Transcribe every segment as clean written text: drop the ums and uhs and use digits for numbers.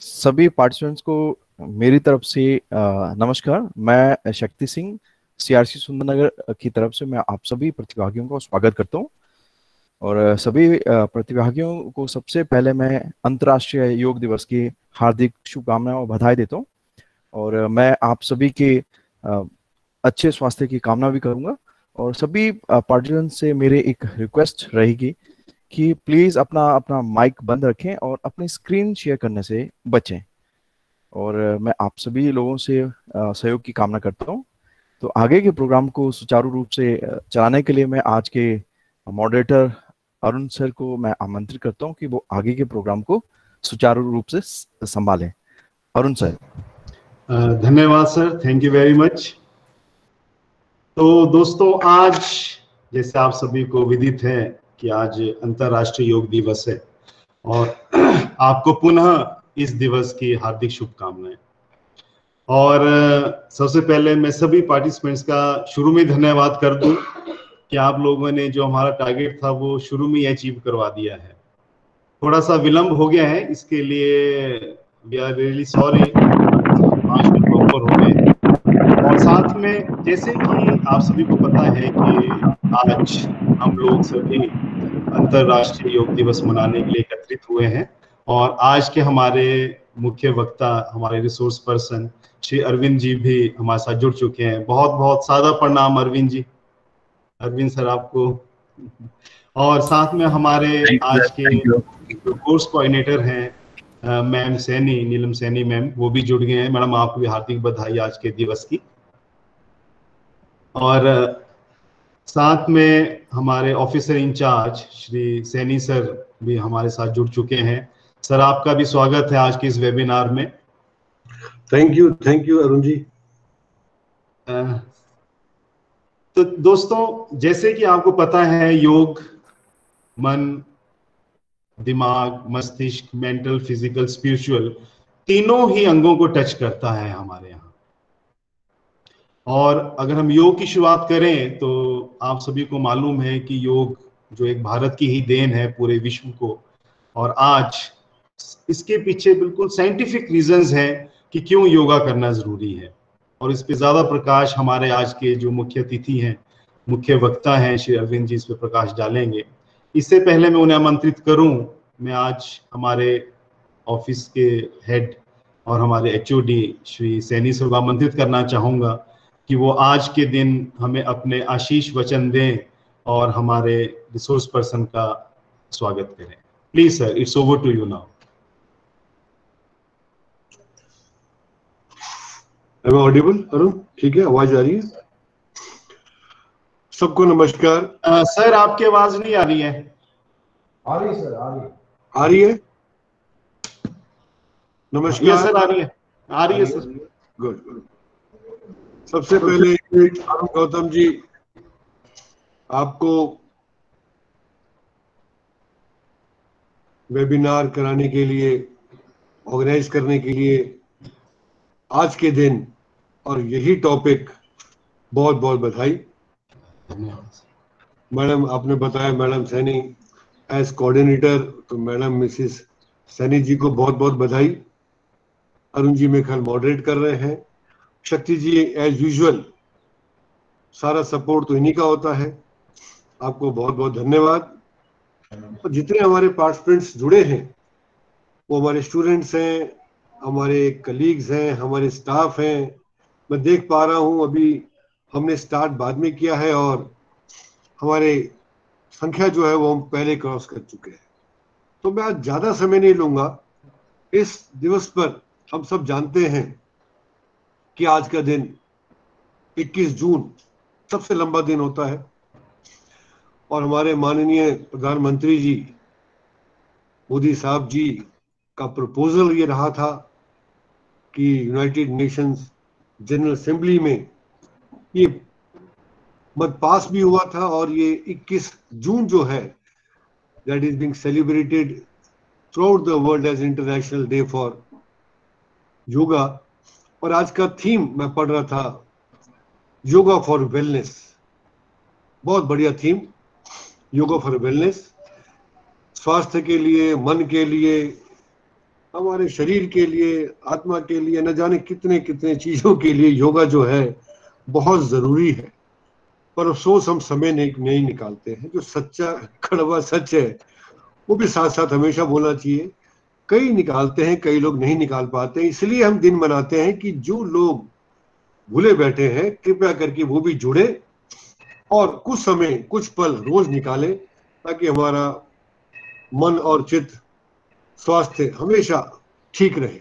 सभी पार्टिसिपेंट्स को मेरी तरफ से नमस्कार। मैं शक्ति सिंह सीआरसी सुंदरनगर की तरफ से मैं आप सभी प्रतिभागियों का स्वागत करता हूं। और सभी प्रतिभागियों को सबसे पहले मैं अंतर्राष्ट्रीय योग दिवस की हार्दिक शुभकामनाएं और बधाई देता हूं। और मैं आप सभी के अच्छे स्वास्थ्य की कामना भी करूंगा। और सभी पार्टिसिपेंट्स से मेरे एक रिक्वेस्ट रहेगी कि प्लीज अपना अपना माइक बंद रखें और अपनी स्क्रीन शेयर करने से बचें। और मैं आप सभी लोगों से सहयोग की कामना करता हूं। तो आगे के प्रोग्राम को सुचारू रूप से चलाने के लिए मैं आज के मॉडरेटर अरुण सर को मैं आमंत्रित करता हूं कि वो आगे के प्रोग्राम को सुचारू रूप से संभालें। अरुण सर। धन्यवाद sir, thank you very much. तो दोस्तों, आज जैसे आप सभी को विदित है कि आज अंतर्राष्ट्रीय योग दिवस है और आपको पुनः इस दिवस की हार्दिक शुभकामनाएं। और सबसे पहले मैं सभी पार्टिसिपेंट्स का शुरू में धन्यवाद कर दूं कि आप लोगों ने जो हमारा टारगेट था वो शुरू में अचीव करवा दिया है। थोड़ा सा विलंब हो गया है, इसके लिए we are really sorry. 5 minute ऊपर हो गए। और साथ में जैसे कि आप सभी को पता है कि आज हम लोग सभी अंतर्राष्ट्रीय योग दिवस मनाने के लिए एकत्रित हुए हैं। और आज के हमारे मुख्य वक्ता, हमारे रिसोर्स पर्सन श्री अरविंद जी भी हमारे साथ जुड़ चुके हैं। बहुत बहुत सादा प्रणाम अरविंद जी, अरविंद सर आपको। और साथ में हमारे आज के जो कोर्स कोऑर्डिनेटर हैं मैम सैनी, नीलम सैनी मैम, वो भी जुड़ गए हैं। मैडम आपको भी हार्दिक बधाई आज के दिवस की। और साथ में हमारे officer incharge Shri Saini sir भी हमारे साथ जुड़ चुके हैं। सर आपका भी स्वागत है आज के इस वेबिनार में। Thank you Arun ji. तो दोस्तों, जैसे कि आपको पता है, योग मन, दिमाग, मस्तिष्क, मेंटल, फिजिकल, स्पिरिचुअल, तीनों ही अंगों को टच करता है हमारे यहाँ। और अगर हम योग की शुरुआत करें तो आप सभी को मालूम है कि योग जो एक भारत की ही देन है पूरे विश्व को। और आज इसके पीछे बिल्कुल साइंटिफिक रीजंस हैं कि क्यों योगा करना जरूरी है। और इस पे ज्यादा प्रकाश हमारे आज के जो मुख्य अतिथि हैं, मुख्य वक्ता हैं श्री अरविंद जी, इस पे प्रकाश डालेंगे। इससे पहले मैं उन्हें आमंत्रित करूं, मैं आज हमारे ऑफिस के हेड और हमारे एचओडी श्री सैनी सर को आमंत्रित करना चाहूंगा कि वो आज के दिन हमें अपने आशीष वचन दें और हमारे रिसोर्स पर्सन का स्वागत करें। Please sir, it's over to you now. Am I audible, Arun? ठीक है, आवाज आ रही है? सबको नमस्कार। सर आपकी आवाज नहीं आ रही है। आ रही है सर, आ रही है। नमस्कार सर, आ रही है सर। गुड। सबसे पहले अरुण गौतम जी, आपको वेबिनार कराने के लिए, ऑर्गेनाइज करने के लिए आज के दिन और यही टॉपिक, बहुत बहुत बधाई। मैडम आपने बताया, मैडम सैनी एज कोऑर्डिनेटर, तो मैडम मिसिस सैनी जी को बहुत बहुत बधाई। अरुण जी मेरे ख्याल मॉडरेट कर रहे हैं। शक्ति जी एज यूजुअल सारा सपोर्ट तो इन्हीं का होता है, आपको बहुत बहुत धन्यवाद। और जितने हमारे पार्टिसिपेंट्स जुड़े हैं वो हमारे स्टूडेंट्स हैं, हमारे कलीग्स हैं, हमारे स्टाफ हैं। मैं देख पा रहा हूं अभी हमने स्टार्ट बाद में किया है और हमारे संख्या जो है वो हम पहले क्रॉस कर चुके हैं। तो मैं आज ज्यादा समय नहीं लूंगा। इस दिवस पर हम सब जानते हैं कि आज का दिन 21 जून सबसे लंबा दिन होता है और हमारे माननीय प्रधानमंत्री जी मोदी साहब जी का प्रपोजल ये रहा था कि यूनाइटेड नेशंस जनरल असेंबली में ये मत पास भी हुआ था। और ये 21 जून जो है, that is being celebrated throughout the world as International Day for Yoga. और आज का थीम मैं पढ़ रहा था, योगा फॉर वेलनेस। बहुत बढ़िया थीम, योगा फॉर वेलनेस, स्वास्थ्य के लिए, मन के लिए, हमारे शरीर के लिए, आत्मा के लिए, न जाने कितने कितने चीजों के लिए योगा जो है बहुत जरूरी है। पर अफसोस हम समय नहीं निकालते हैं। जो सच्चा कड़वा सच है वो भी साथ साथ हमेशा बोलना चाहिए। कई निकालते हैं, कई लोग नहीं निकाल पाते, इसलिए हम दिन मनाते हैं कि जो लोग भूले बैठे हैं कृपया करके वो भी जुड़े और कुछ समय, कुछ पल रोज निकालें, ताकि हमारा मन और चित्त, स्वास्थ्य हमेशा ठीक रहे।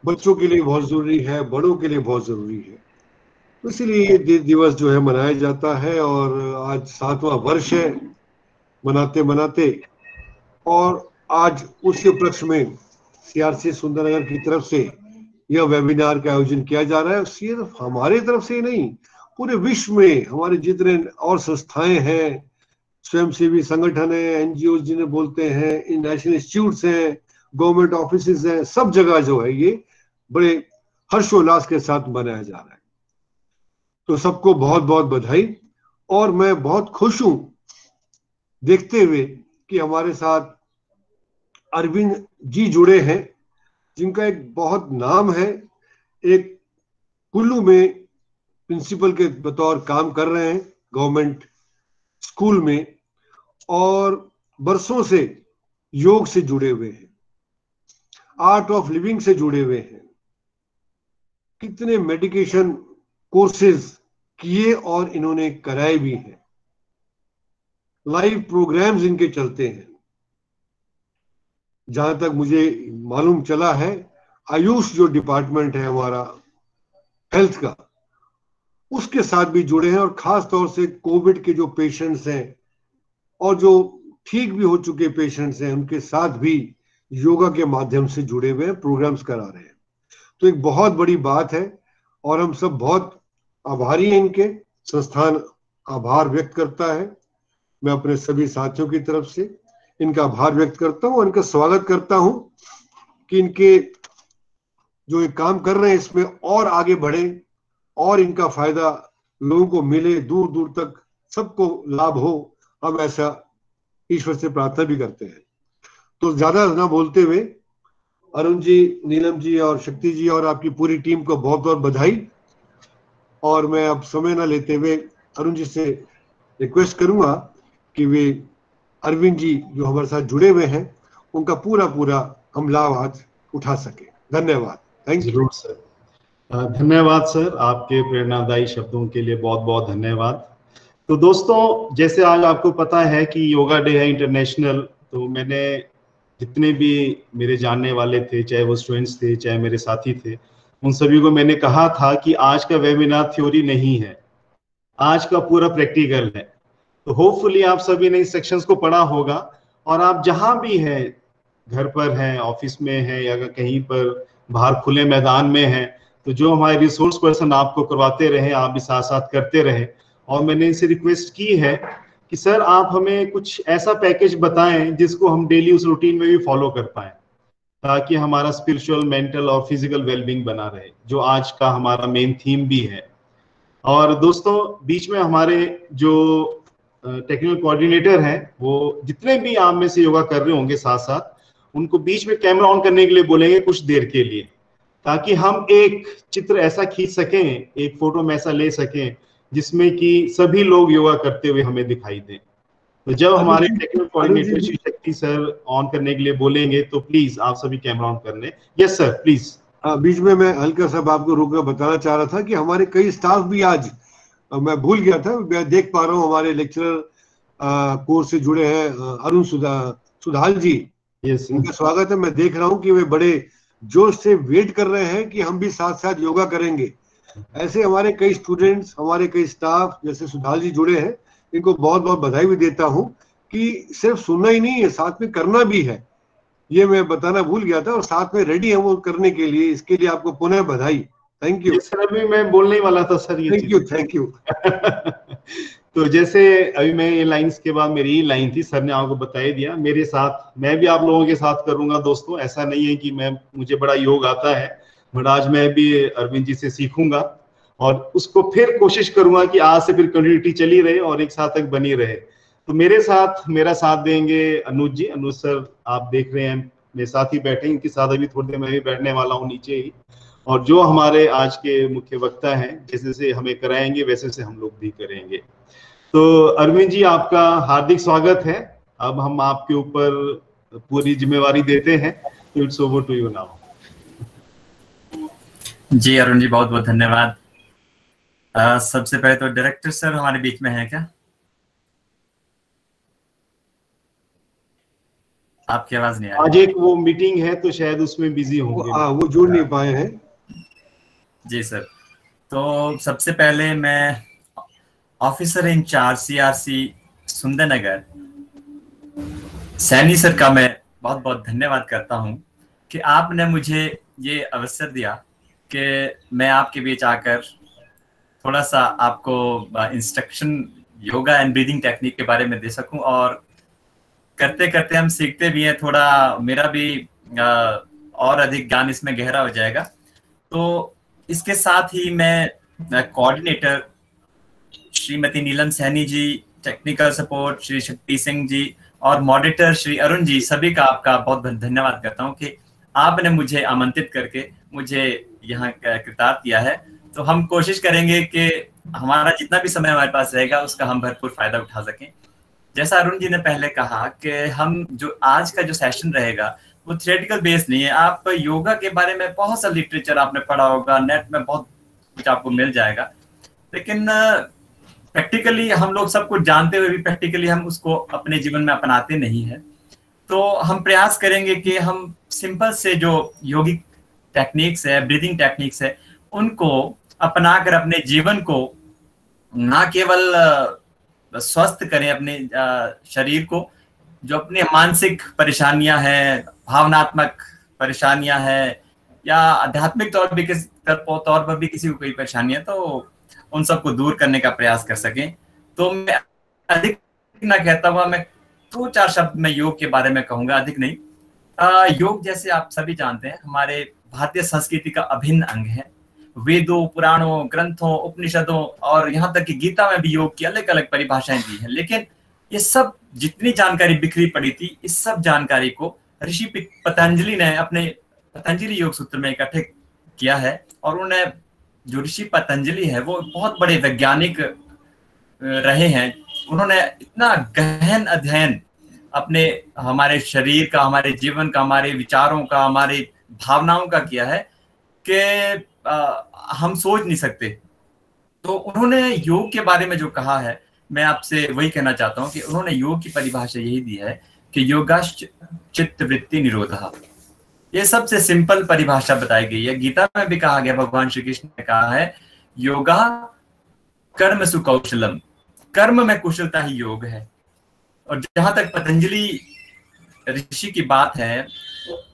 बच्चों के लिए बहुत जरूरी है, बड़ों के लिए बहुत जरूरी है। तो इसलिए ये दिवस जो है मनाया जाता है और आज 7वां वर्ष है मनाते मनाते। और आज उसी उपलक्ष्य में सीआरसी सुंदरनगर की तरफ से यह वेबिनार का आयोजन किया जा रहा है। सिर्फ हमारे तरफ से नहीं, पूरे विश्व में हमारे जितने और संस्थाएं हैं, स्वयंसेवी संगठन है, एनजीओ जिन्हें बोलते हैं, नेशनल इंस्टीट्यूट्स हैं, गवर्नमेंट ऑफिसेज हैं, सब जगह जो है ये बड़े हर्षोल्लास के साथ मनाया जा रहा है। तो सबको बहुत बहुत बधाई। और मैं बहुत खुश हूं देखते हुए कि हमारे साथ अरविंद जी जुड़े हैं, जिनका एक बहुत नाम है। एक कुल्लू में प्रिंसिपल के बतौर काम कर रहे हैं गवर्नमेंट स्कूल में, और बरसों से योग से जुड़े हुए हैं, आर्ट ऑफ लिविंग से जुड़े हुए हैं, कितने मेडिकेशन कोर्सेज किए और इन्होंने कराए भी हैं, लाइव प्रोग्राम्स इनके चलते हैं। जहां तक मुझे मालूम चला है, आयुष जो डिपार्टमेंट है हमारा हेल्थ का, उसके साथ भी जुड़े हैं, और खास तौर से कोविड के जो पेशेंट्स हैं और जो ठीक भी हो चुके पेशेंट्स हैं, उनके साथ भी योगा के माध्यम से जुड़े हुए हैं, प्रोग्राम्स करा रहे हैं। तो एक बहुत बड़ी बात है और हम सब बहुत आभारी हैं इनके। संस्थान आभार व्यक्त करता है। मैं अपने सभी साथियों की तरफ से इनका आभार व्यक्त करता हूं और इनका स्वागत करता हूं कि इनके जो ये काम कर रहे हैं इसमें और आगे बढ़े और इनका फायदा लोगों को मिले, दूर दूर तक सबको लाभ हो। हम ऐसा ईश्वर से प्रार्थना भी करते हैं। तो ज्यादा ना बोलते हुए अरुण जी, नीलम जी और शक्ति जी और आपकी पूरी टीम को बहुत बहुत बधाई। और मैं अब समय ना लेते हुए अरुण जी से रिक्वेस्ट करूंगा कि वे अरविंद जी जो हमारे साथ जुड़े हुए हैं उनका पूरा पूरा हम लाभ आज उठा सके। धन्यवाद। Thank you sir. धन्यवाद सर, आपके प्रेरणादायी शब्दों के लिए बहुत बहुत धन्यवाद। तो दोस्तों, जैसे आज आपको पता है कि योगा डे है इंटरनेशनल, तो मैंने जितने भी मेरे जानने वाले थे, चाहे वो स्टूडेंट्स थे, चाहे मेरे साथी थे, उन सभी को मैंने कहा था कि आज का वेबिनार थ्योरी नहीं है, आज का पूरा प्रैक्टिकल है। तो होपफुली आप सभी ने इस सेक्शंस को पढ़ा होगा, और आप जहां भी हैं, घर पर हैं, ऑफिस में हैं, या कहीं पर बाहर खुले मैदान में हैं, तो जो हमारे रिसोर्स पर्सन आपको करवाते रहे, आप भी साथ साथ करते रहे। और मैंने इनसे रिक्वेस्ट की है कि सर आप हमें कुछ ऐसा पैकेज बताएं जिसको हम डेली उस रूटीन में भी फॉलो कर पाएं, ताकि हमारा स्पिरिचुअल, मेंटल और फिजिकल वेलबींग बना रहे, जो आज का हमारा मेन थीम भी है। और दोस्तों, बीच में हमारे जो टेक्निकल कोऑर्डिनेटर हैं, वो जितने भी आप में से योगा कर रहे होंगे साथ साथ, उनको बीच में कैमरा ऑन करने के लिए बोलेंगे कुछ देर के लिए, ताकि हम एक चित्र ऐसा खींच सकें, एक फोटो में ऐसा ले सकें जिसमें कि सभी लोग योगा करते हुए हमें दिखाई दें। तो जब हमारे technical coordinator Shri Shakti sir on करने के लिए बोलेंगे तो प्लीज आप सभी कैमरा ऑन कर लें। Yes sir, please. बीच में मैं हल्का सा आपको रोक कर बताना चाह रहा था कि हमारे कई स्टाफ भी आज, मैं भूल गया था, मैं देख पा रहा हूँ हमारे लेक्चरर कोर्स से जुड़े हैं अरुण सुधाल जी। यस, उनका स्वागत है। मैं देख रहा हूँ कि वे बड़े जोश से वेट कर रहे हैं कि हम भी साथ साथ योगा करेंगे। ऐसे हमारे कई स्टूडेंट्स, हमारे कई स्टाफ जैसे सुधाल जी जुड़े हैं, इनको बहुत बहुत बधाई भी देता हूँ कि सिर्फ सुनना ही नहीं है, साथ में करना भी है। ये मैं बताना भूल गया था, और साथ में रेडी है वो करने के लिए। इसके लिए आपको पुनः बधाई। Thank you sir. अभी मैं बोलने ही वाला था सर ये। थैंक यू तो जैसे अभी मैं ये लाइंस के बाद मेरी ये लाइन थी, सर ने आपको बता ही दिया। मेरे साथ मैं भी आप लोगों के साथ करूंगा दोस्तों। ऐसा नहीं है कि मुझे बड़ा योग आता है, बट आज मैं भी अरविंद जी से सीखूंगा और उसको फिर कोशिश करूंगा कि आज से फिर कंटिन्यूटी चली रहे और एक साथ तक बनी रहे। तो मेरे साथ मेरा साथ देंगे अनुज जी। अनुज सर, आप देख रहे हैं मेरे साथ ही बैठे, इनके साथ अभी थोड़ी देर मैं भी बैठने वाला हूँ नीचे ही। और जो हमारे आज के मुख्य वक्ता हैं जैसे से हमें कराएंगे वैसे से हम लोग भी करेंगे। तो अरविंद जी, आपका हार्दिक स्वागत है। अब हम आपके ऊपर पूरी जिम्मेवारी देते हैं, तो it's over to you now. जी अरुण जी, बहुत बहुत धन्यवाद। सबसे पहले तो डायरेक्टर सर हमारे बीच में है क्या? आपकी आवाज नहीं आ रही। आज एक वो मीटिंग है तो शायद उसमें बिजी होंगे। वो जुड़ नहीं पाए हैं। जी सर, तो सबसे पहले मैं officer incharge CRC Sundernagar Saini sir का मैं बहुत बहुत धन्यवाद करता हूं कि आपने मुझे ये अवसर दिया कि मैं आपके बीच आकर थोड़ा सा आपको instruction yoga and breathing technique के बारे में दे सकूं, और करते करते हम सीखते भी हैं, थोड़ा मेरा भी और अधिक ज्ञान इसमें गहरा हो जाएगा। तो इसके साथ ही मैं coordinator Shrimati Neelam Saini ji, technical support Shri Shakti Singh ji और मॉडरेटर श्री अरुण जी, सभी का आपका बहुत बहुत धन्यवाद करता हूँ कि आपने मुझे आमंत्रित करके मुझे यहाँ कृतार्थ किया है। तो हम कोशिश करेंगे कि हमारा जितना भी समय हमारे पास रहेगा उसका हम भरपूर फायदा उठा सकें। जैसा अरुण जी ने पहले कहा कि हम जो आज का जो सेशन रहेगा वो थियोरेटिकल बेस नहीं है। आप योगा के बारे में बहुत सा लिटरेचर आपने पढ़ा होगा, नेट में बहुत कुछ आपको मिल जाएगा, लेकिन प्रैक्टिकली हम लोग सब कुछ जानते हुए भी प्रैक्टिकली हम उसको अपने जीवन में अपनाते नहीं है। तो हम प्रयास करेंगे कि हम सिंपल से जो योगिक टेक्निक्स है, ब्रीदिंग टेक्निक्स है, उनको अपनाकर अपने जीवन को ना केवल स्वस्थ करें अपने शरीर को, जो अपने मानसिक परेशानियां हैं, भावनात्मक परेशानियां हैं, या आध्यात्मिक तौर पर भी किसी को कोई परेशानी है तो उन सबको दूर करने का प्रयास कर सकें। तो मैं अधिक ना कहता हुआ मैं 2-4 शब्द में योग के बारे में कहूंगा, अधिक नहीं। योग जैसे आप सभी जानते हैं हमारे भारतीय संस्कृति का अभिन्न अंग है। वेदों, पुराणों, ग्रंथों, उपनिषदों और यहाँ तक कि गीता में भी योग की अलग अलग परिभाषाएं दी हैं, लेकिन ये सब जितनी जानकारी बिखरी पड़ी थी, इस सब जानकारी को ऋषि पतंजलि ने अपने पतंजलि योग सूत्र में इकट्ठे किया है। और उन्हें जो ऋषि पतंजलि है वो बहुत बड़े वैज्ञानिक रहे हैं। उन्होंने इतना गहन अध्ययन अपने हमारे शरीर का, हमारे जीवन का, हमारे विचारों का, हमारे भावनाओं का किया है कि हम सोच नहीं सकते। तो उन्होंने योग के बारे में जो कहा है, मैं आपसे वही कहना चाहता हूँ कि उन्होंने योग की परिभाषा यही दी है कि योगाश्च चित्त वृत्ति निरोधः। ये सबसे सिंपल परिभाषा बताई गई है। गीता में भी कहा गया, भगवान श्री कृष्ण ने कहा है योगा कर्म सुकौशलम, कर्म में कुशलता ही योग है। और जहां तक पतंजलि ऋषि की बात है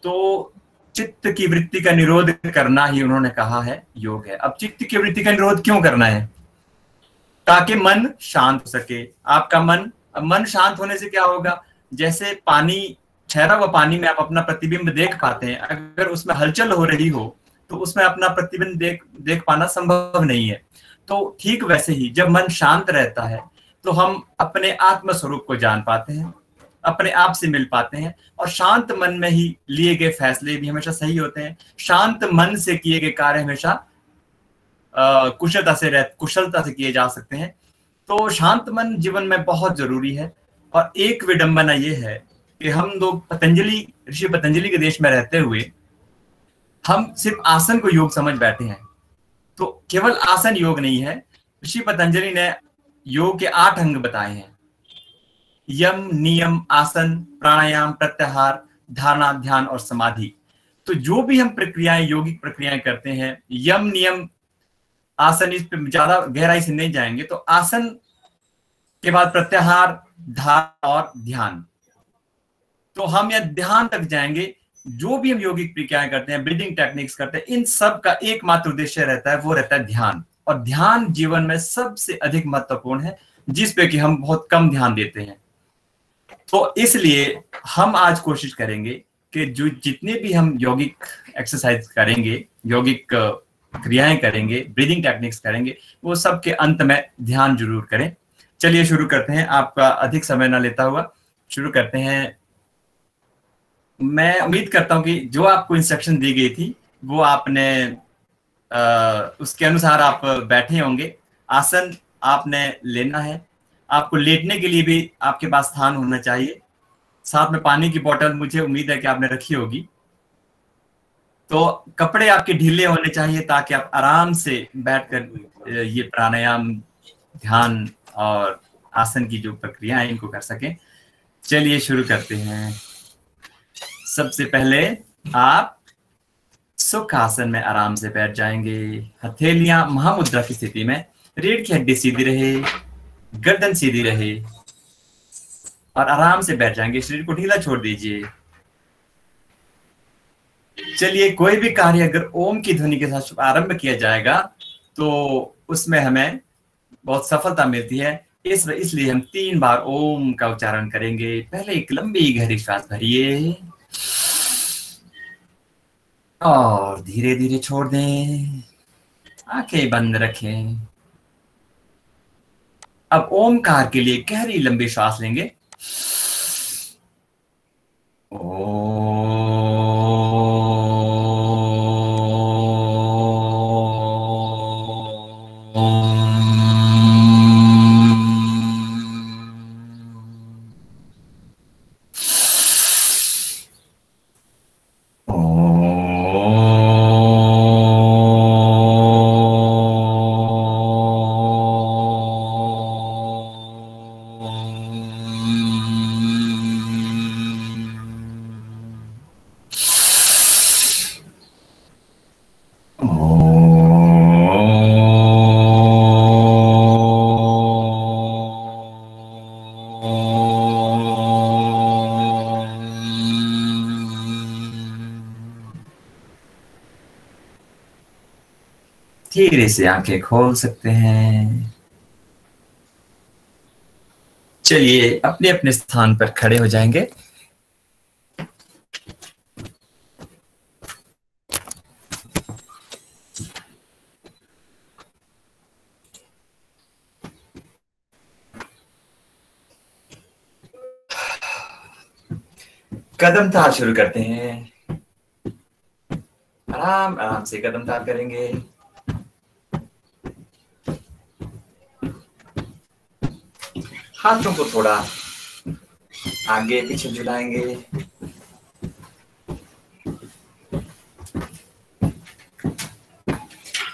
तो चित्त की वृत्ति का निरोध करना ही उन्होंने कहा है योग है। अब चित्त की वृत्ति का निरोध क्यों करना है? ताकि मन शांत हो सके। आपका मन शांत होने से क्या होगा? जैसे पानी, ठहरा हुआ पानी में आप अपना प्रतिबिंब देख पाते हैं, अगर उसमें हलचल हो रही हो तो उसमें अपना प्रतिबिंब देख पाना संभव नहीं है। तो ठीक वैसे ही जब मन शांत रहता है तो हम अपने आत्म स्वरूप को जान पाते हैं, अपने आप से मिल पाते हैं, और शांत मन में ही लिए गए फैसले भी हमेशा सही होते हैं। शांत मन से किए गए कार्य हमेशा कुशलता से किए जा सकते हैं। तो शांत मन जीवन में बहुत जरूरी है। और एक विडंबना यह है कि हम लोग ऋषि पतंजलि के देश में रहते हुए हम सिर्फ आसन को योग समझ बैठे हैं। तो केवल आसन योग नहीं है, ऋषि पतंजलि ने योग के 8 अंग बताए हैं। यम, नियम, आसन, प्राणायाम, प्रत्याहार, धारणा, ध्यान और समाधि। तो जो भी हम प्रक्रियाएं, योगिक प्रक्रियाएं करते हैं, यम, नियम, आसन, इस पे ज्यादा गहराई से नहीं जाएंगे। तो आसन के बाद प्रत्याहार, धारणा और ध्यान। तो हम यह ध्यान तक जाएंगे। जो भी हम योगिक प्रक्रियाएं करते हैं, ब्रीदिंग टेक्निक्स करते हैं, इन सब का एकमात्र उद्देश्य रहता है, वो रहता है ध्यान। और ध्यान जीवन में सबसे अधिक महत्वपूर्ण है, जिस पे कि हम बहुत कम ध्यान देते हैं। तो इसलिए हम आज कोशिश करेंगे कि जो जितने भी हम यौगिक एक्सरसाइज करेंगे, यौगिक क्रियाएं करेंगे, ब्रीदिंग टेक्निक्स करेंगे, वो सब के अंत में ध्यान जरूर करें। चलिए शुरू करते हैं, आपका अधिक समय ना लेता हुआ शुरू करते हैं। मैं उम्मीद करता हूँ कि जो आपको इंस्ट्रक्शन दी गई थी वो आपने उसके अनुसार आप बैठे होंगे। आसन आपने लेना है। आपको लेटने के लिए भी आपके पास स्थान होना चाहिए। साथ में पानी की बोतल मुझे उम्मीद है कि आपने रखी होगी। तो कपड़े आपके ढीले होने चाहिए ताकि आप आराम से बैठकर ये प्राणायाम, ध्यान और आसन की जो प्रक्रिया है इनको कर सकें। चलिए शुरू करते हैं। सबसे पहले आप सुख आसन में आराम से बैठ जाएंगे। हथेलियां महामुद्रा की स्थिति में, रीढ़ की हड्डी सीधी रहे, गर्दन सीधी रहे और आराम से बैठ जाएंगे। शरीर को ढीला छोड़ दीजिए। चलिए, कोई भी कार्य अगर ओम की ध्वनि के साथ आरंभ किया जाएगा तो उसमें हमें बहुत सफलता मिलती है। इसलिए हम 3 बार ओम का उच्चारण करेंगे। पहले एक लंबी गहरी श्वास भरिए और धीरे धीरे छोड़ दें। आंखें बंद रखें। अब ओमकार के लिए गहरी लंबी श्वास लेंगे। धीरे से आंखें खोल सकते हैं। चलिए अपने अपने स्थान पर खड़े हो जाएंगे। कदम ताल शुरू करते हैं। आराम आराम से कदम ताल करेंगे। हाथों को थोड़ा आगे पीछे झुलाएंगे।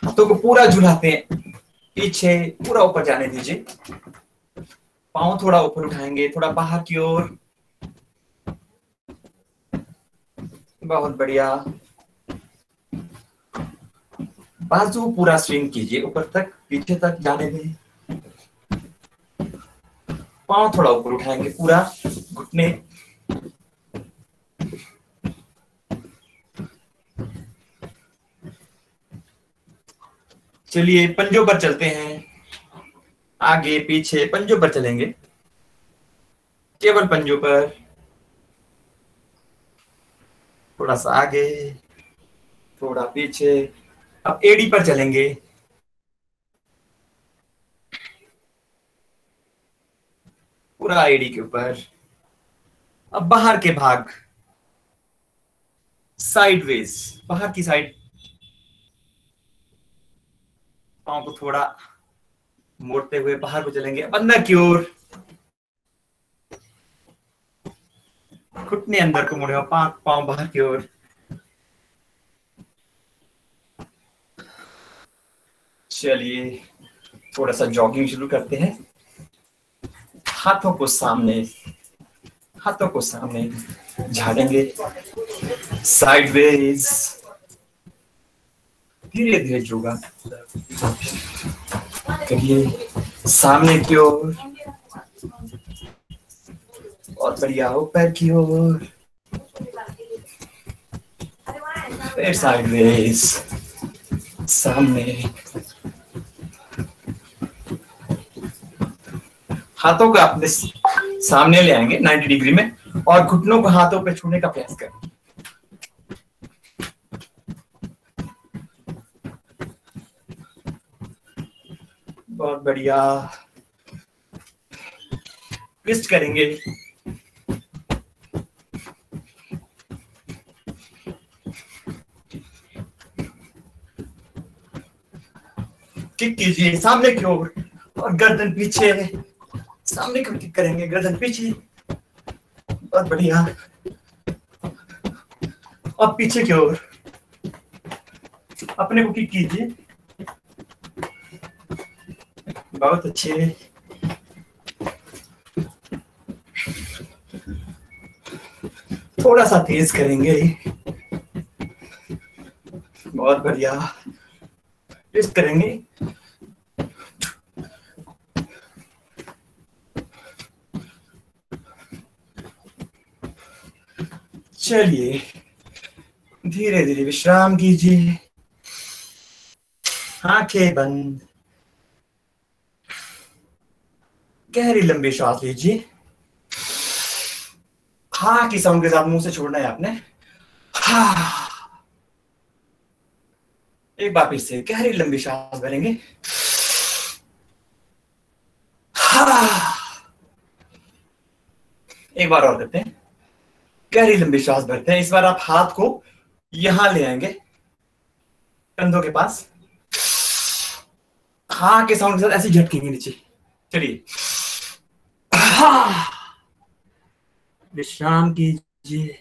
हाथों को पूरा झुलाते हैं, पीछे पूरा ऊपर जाने दीजिए। पांव थोड़ा ऊपर उठाएंगे, थोड़ा बाहर की ओर। बहुत बढ़िया। बाजू पूरा स्विंग कीजिए, ऊपर तक पीछे तक जाने दें। पांव थोड़ा ऊपर उठाएंगे, पूरा घुटने। चलिए पंजों पर चलते हैं। आगे पीछे पंजों पर चलेंगे, केवल पंजों पर। थोड़ा सा आगे, थोड़ा पीछे। अब एड़ी पर चलेंगे। पूरा एड़ी के ऊपर। अब बाहर के भाग, साइडवेज, बाहर की साइड। पांव को थोड़ा मोड़ते हुए बाहर को चलेंगे। अब अंदर की ओर, घुटने अंदर को मुड़े, पांव बाहर की ओर। चलिए थोड़ा सा जॉगिंग शुरू करते हैं। हाथों को सामने झाड़ेंगे, साइडवेज। धीरे धीरे योगा करिए, सामने की ओर और बढ़िया, ऊपर की ओर, फिर साइडवेज, सामने। हाथों को अपने सामने ले आएंगे 90 डिग्री में और घुटनों को हाथों पे छूने का प्रयास करें। बहुत बढ़िया। ट्विस्ट करेंगे। किक कीजिए सामने की ओर और गर्दन पीछे, सामने की ओर किक करेंगे, गर्दन पीछे, बहुत बढ़िया। अब पीछे की ओर अपने को किक कीजिए, बहुत अच्छे। थोड़ा सा तेज करेंगे, बहुत बढ़िया, तेज करेंगे। चलिए धीरे धीरे विश्राम कीजिए, आंखें बंद, गहरी लंबी सांस लीजिए। हाँ की साउंड के साथ मुंह से छोड़ना है आपने। हाँ, एक बार फिर से गहरी लंबी सांस भरेंगे। हाँ, एक बार और करते हैं, गहरी लंबी सांस भरते हैं। इस बार आप हाथ को यहां ले आएंगे, कंधों के पास। हाँ के साउंड के साथ ऐसे झटकेंगे नीचे। चलिए, हाँ, विश्राम कीजिए,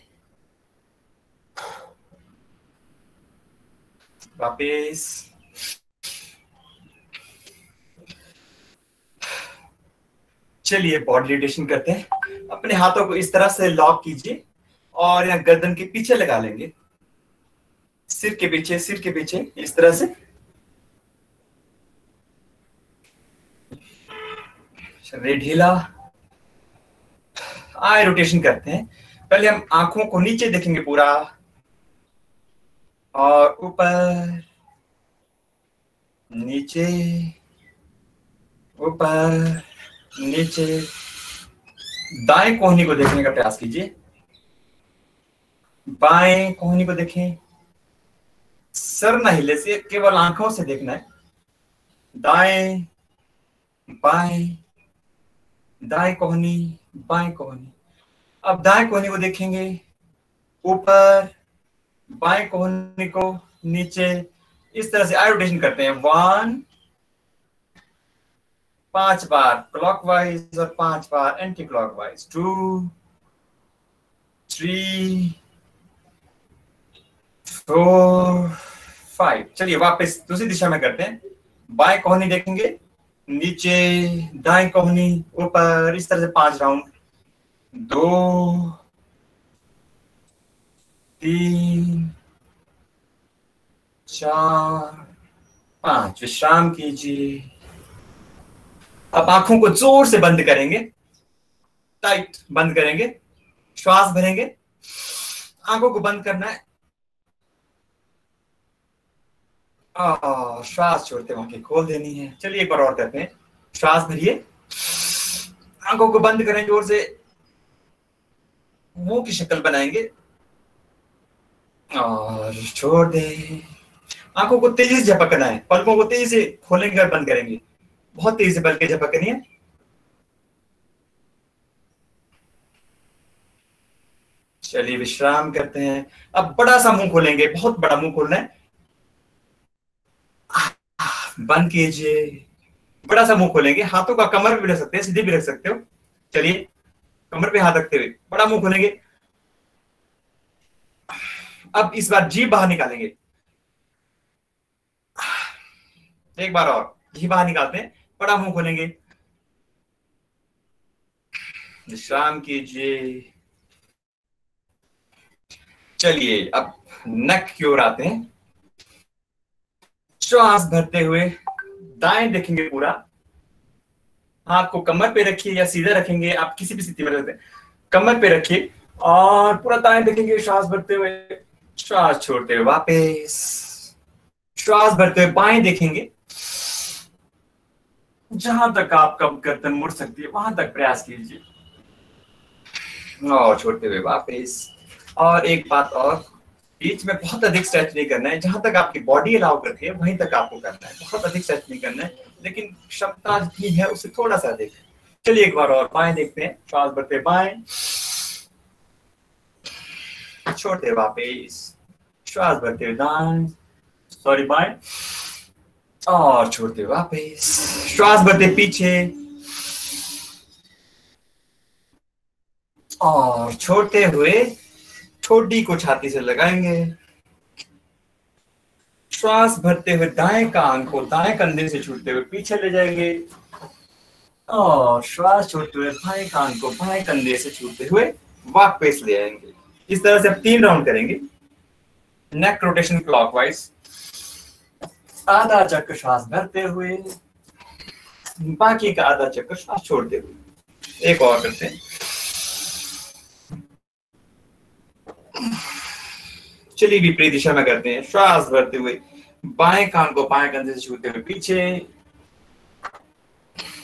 वापिस। चलिए बॉडी रोटेशन करते हैं। अपने हाथों को इस तरह से लॉक कीजिए और यहाँ गर्दन के पीछे लगा लेंगे, सिर के पीछे, सिर के पीछे इस तरह से। शरीर ढीला। आई रोटेशन करते हैं। पहले हम आंखों को नीचे देखेंगे पूरा, और ऊपर, नीचे, ऊपर, नीचे। दाएं कोहनी को देखने का प्रयास कीजिए, बाएं कोहनी को देखें, सर न हिले से, केवल आंखों से देखना है। दाएं, बाएं, दाएं कोहनी, बाएं कोहनी। अब दाएं कोहनी को देखेंगे, ऊपर, बाएं कोहनी को नीचे, इस तरह से आई रोटेशन करते हैं। 1, 5 बार क्लॉकवाइज और 5 बार एंटी क्लॉकवाइज। 2, 3, 4, 5। चलिए वापस दूसरी दिशा में करते हैं। बाएं कोहनी देखेंगे, नीचे, दाएं कोहनी, ऊपर, इस तरह से 5 राउंड। 2, 3, 4, 5। विश्राम कीजिए। अब आंखों को जोर से बंद करेंगे, टाइट बंद करेंगे, श्वास भरेंगे। आंखों को बंद करना है और श्वास छोड़ते हुए आंखें खोल देनी है। चलिए एक बार और करते हैं। श्वास भरिए, आंखों को बंद करें, जोर से मुंह की शक्ल बनाएंगे और छोड़ दें। आंखों को तेजी से झपकना है, पलकों को तेजी से खोलेंगे और बंद करेंगे, बहुत तेजी से पलकें झपकनी है। चलिए विश्राम करते हैं। अब बड़ा सा मुंह खोलेंगे, बहुत बड़ा मुंह खोलना है। बंद कीजिए, बड़ा सा मुंह खोलेंगे। हाथों का कमर भी रख सकते हैं, सीधे भी रख सकते हो। चलिए कमर पे हाथ रखते हुए बड़ा मुंह खोलेंगे। अब इस बार जीभ बाहर निकालेंगे, एक बार और जीभ बाहर निकालते हैं, बड़ा मुंह खोलेंगे। विश्राम कीजिए। चलिए अब नक की ओर आते हैं। श्वास भरते हुए दाएं देखेंगे पूरा, हाथ को कमर पे रखिए या सीधा रखेंगे, आप किसी भी स्थिति में रखते हैं। कमर पे रखिए और पूरा दाएं देखेंगे, श्वास भरते हुए, श्वास छोड़ते हुए वापस। श्वास भरते हुए बाएं देखेंगे, जहां तक आपका गर्दन मुड़ सकती है वहां तक प्रयास कीजिए और छोड़ते हुए वापस। और एक बात और, बीच में बहुत अधिक स्ट्रेच नहीं करना है, जहां तक आपकी बॉडी अलाउ करती है वहीं तक आपको करना है। बहुत अधिक स्ट्रेच नहीं करना है, लेकिन क्षमता जितनी है उससे थोड़ा सा अधिक। चलिए एक बार और बाएं देखते हैं। श्वास भरते बाएं, छोड़ते वापस। श्वास भरते दाएं, सॉरी बाएं, और छोड़ते हुए वापस, श्वास भरते पीछे और छोड़ते हुए ठोडी को छाती से लगाएंगे। श्वास भरते हुए दाएं कान को दाएं कंधे से छूटते हुए पीछे ले जाएंगे और श्वास छोड़ते हुए बाएं कान को बाएं कंधे से छूटते हुए वापस ले आएंगे। इस तरह से आप 3 राउंड करेंगे। नेक रोटेशन क्लॉकवाइज, आधा चक्कर श्वास भरते हुए, बाकी का आधा चक्कर श्वास छोड़ते हुए। एक और करते हैं। चलिए विपरीत दिशा में करते हैं। श्वास भरते हुए बाएं कान को बाएं कंधे से छूते हुए पीछे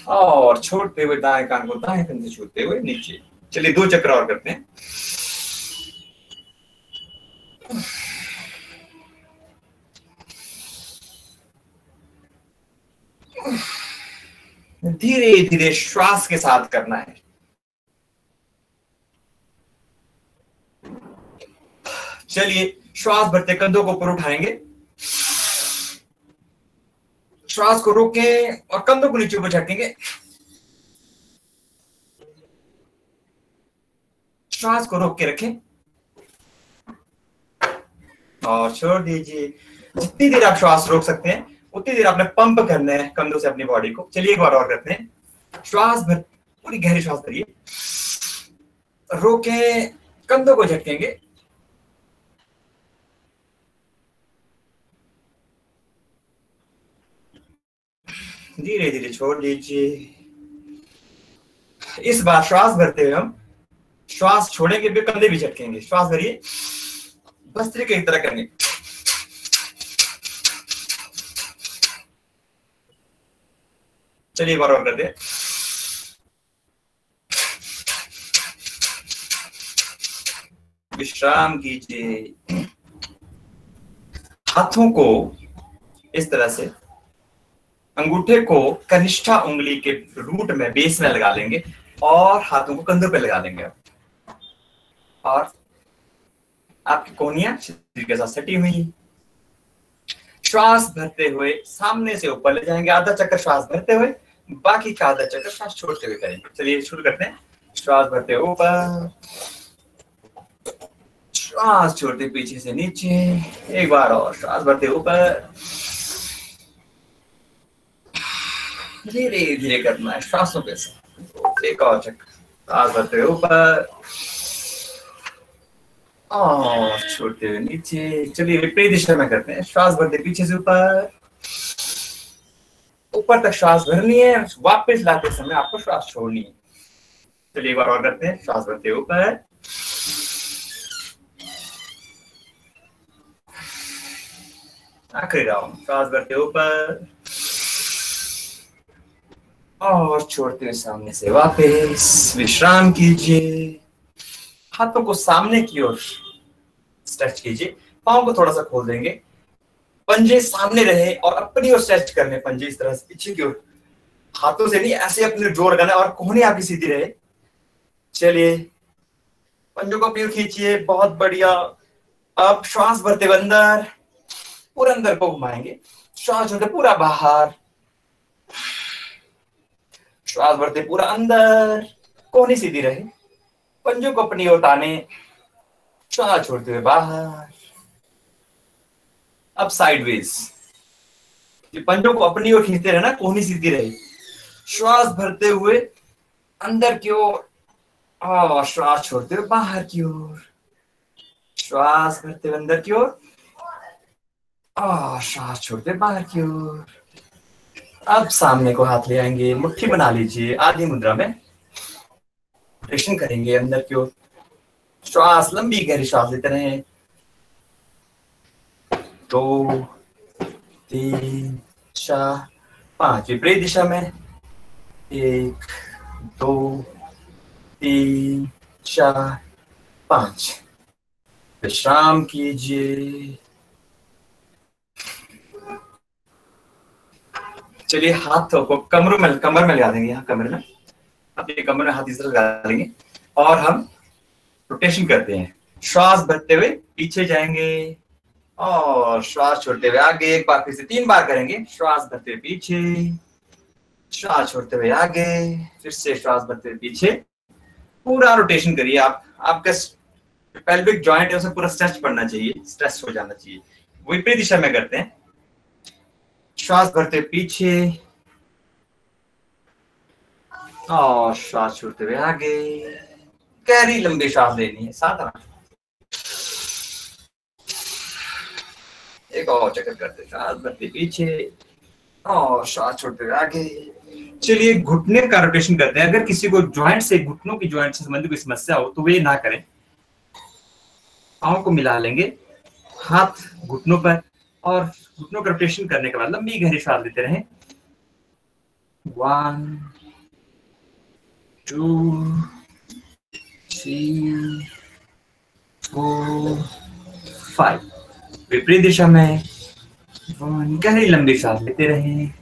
और छोड़ते हुए दाएं कान को दाएं कंधे से छूते हुए नीचे। चलिए 2 चक्र और करते हैं। धीरे धीरे श्वास के साथ करना है। चलिए श्वास भरते कंधों को ऊपर उठाएंगे, श्वास को रोकें और कंधों को नीचे ऊपर झटकेंगे। श्वास को रोक के रखें और छोड़ दीजिए। जितनी देर आप श्वास रोक सकते हैं उतनी देर आपने पंप करना है कंधों से अपनी बॉडी को। चलिए एक बार और करते हैं। श्वास भर, पूरी गहरी श्वास भरिए, रोके, कंधों को झटकेंगे, धीरे धीरे छोड़ दीजिए। इस बार श्वास भरते हुए हम श्वास छोड़ेंगे भी, कंधे भी झटकेंगे। श्वास भरिए, बस्त्री की तरह करेंगे। चलिए एक बार और करते हैं। विश्राम कीजिए। हाथों को इस तरह से, अंगूठे को कनिष्ठा उंगली के रूट में, बेस में लगा लेंगे और हाथों को कंधों पे लगा लेंगे। और आपकी कोहनियां शरीर के साथ सटी हुई। श्वास भरते हुए सामने से ऊपर ले जाएंगे, आधा चक्कर श्वास भरते हुए, बाकी का आधा चक्कर श्वास छोड़ते हुए करेंगे। चलिए शुरू करते हैं। श्वास भरते ऊपर, श्वास छोड़ते पीछे से नीचे। एक बार और, श्वास भरते ऊपर, धीरे धीरे करना है श्वासों के साथ। एक और चक्कर, श्वास भरते ऊपर और छोड़ते हुए नीचे। चलिए विपरीत दिशा में करते हैं। श्वास भरते पीछे से ऊपर, ऊपर तक श्वास भरनी है, वापस लाते समय आपको श्वास छोड़नी है। चलिए एक बार और करते हैं। श्वास भरते ऊपर, आखिरी राउंड, श्वास भरते ऊपर और छोड़ते हुए सामने से वापस। विश्राम कीजिए। हाथों को सामने की ओर स्ट्रेच कीजिए, पांव को थोड़ा सा खोल देंगे, पंजे सामने रहे और अपनी ओर स्ट्रेच करने पंजे इस तरह से पीछे की ओर। हाथों से नहीं, ऐसे अपने जोर लगाना और कोहनी आपकी सीधी रहे। चलिए पंजों को अपनी ओर खींचिए, बहुत बढ़िया। अब श्वास भरते हुए अंदर, पूरा अंदर को घुमाएंगे। श्वास छोड़ते पूरा बाहर, श्वास भरते पूरा अंदर, कोहनी सीधी रहे, पंजों को अपनी ओर ताने, श्वास छोड़ते हुए बाहर। अब साइडवेज, पंजों को अपनी ओर खींचते रहना, कोहनी सीधी रहे। श्वास भरते हुए अंदर की ओर और श्वास छोड़ते हुए बाहर की ओर। श्वास भरते हुए अंदर की ओर और श्वास छोड़ते बाहर की ओर। अब सामने को हाथ ले आएंगे, मुट्ठी बना लीजिए, आधी मुद्रा में रोटेशन करेंगे अंदर की ओर। श्वास लंबी गहरी श्वास लेते रहें। 2 3 4 5, विपरीत दिशा में। 1 2 3 4 5। विश्राम कीजिए। चलिए हाथों को कमर में लगा देंगे। यहाँ कमर में, अपने कमर में हाथ इस तरह लगा लेंगे और हम रोटेशन करते हैं। श्वास भरते हुए पीछे जाएंगे और श्वास छोड़ते हुए आगे, एक बार फिर से 3 बार करेंगे। श्वास भरते हुए पीछे, श्वास छोड़ते हुए आगे, फिर से श्वास भरते हुए पीछे। पूरा रोटेशन करिए आप। आपका पेल्विक जॉइंट है उसे पूरा स्ट्रेच पड़ना चाहिए, स्ट्रेच हो जाना चाहिए। विपरीत दिशा में करते हैं। श्वास भरते हुए पीछे और श्वास छोड़ते हुए आगे। गहरी लंबी श्वास लेनी है, साथ एक और चक्कर करते, श्वास भरते पीछे और श्वास छोड़ते हुए आगे। चलिए घुटने का रोटेशन करते हैं। अगर किसी को जॉइंट से, घुटनों की जॉइंट से संबंधित कोई समस्या हो तो वे ना करें। पाँव को मिला लेंगे, हाथ घुटनों पर, और घुटनों का रोटेशन करने के बाद लंबी गहरी श्वास लेते रहें। 1 2 3 4 5। विपरीत दिशा में गहरी लंबी सांस लेते रहें।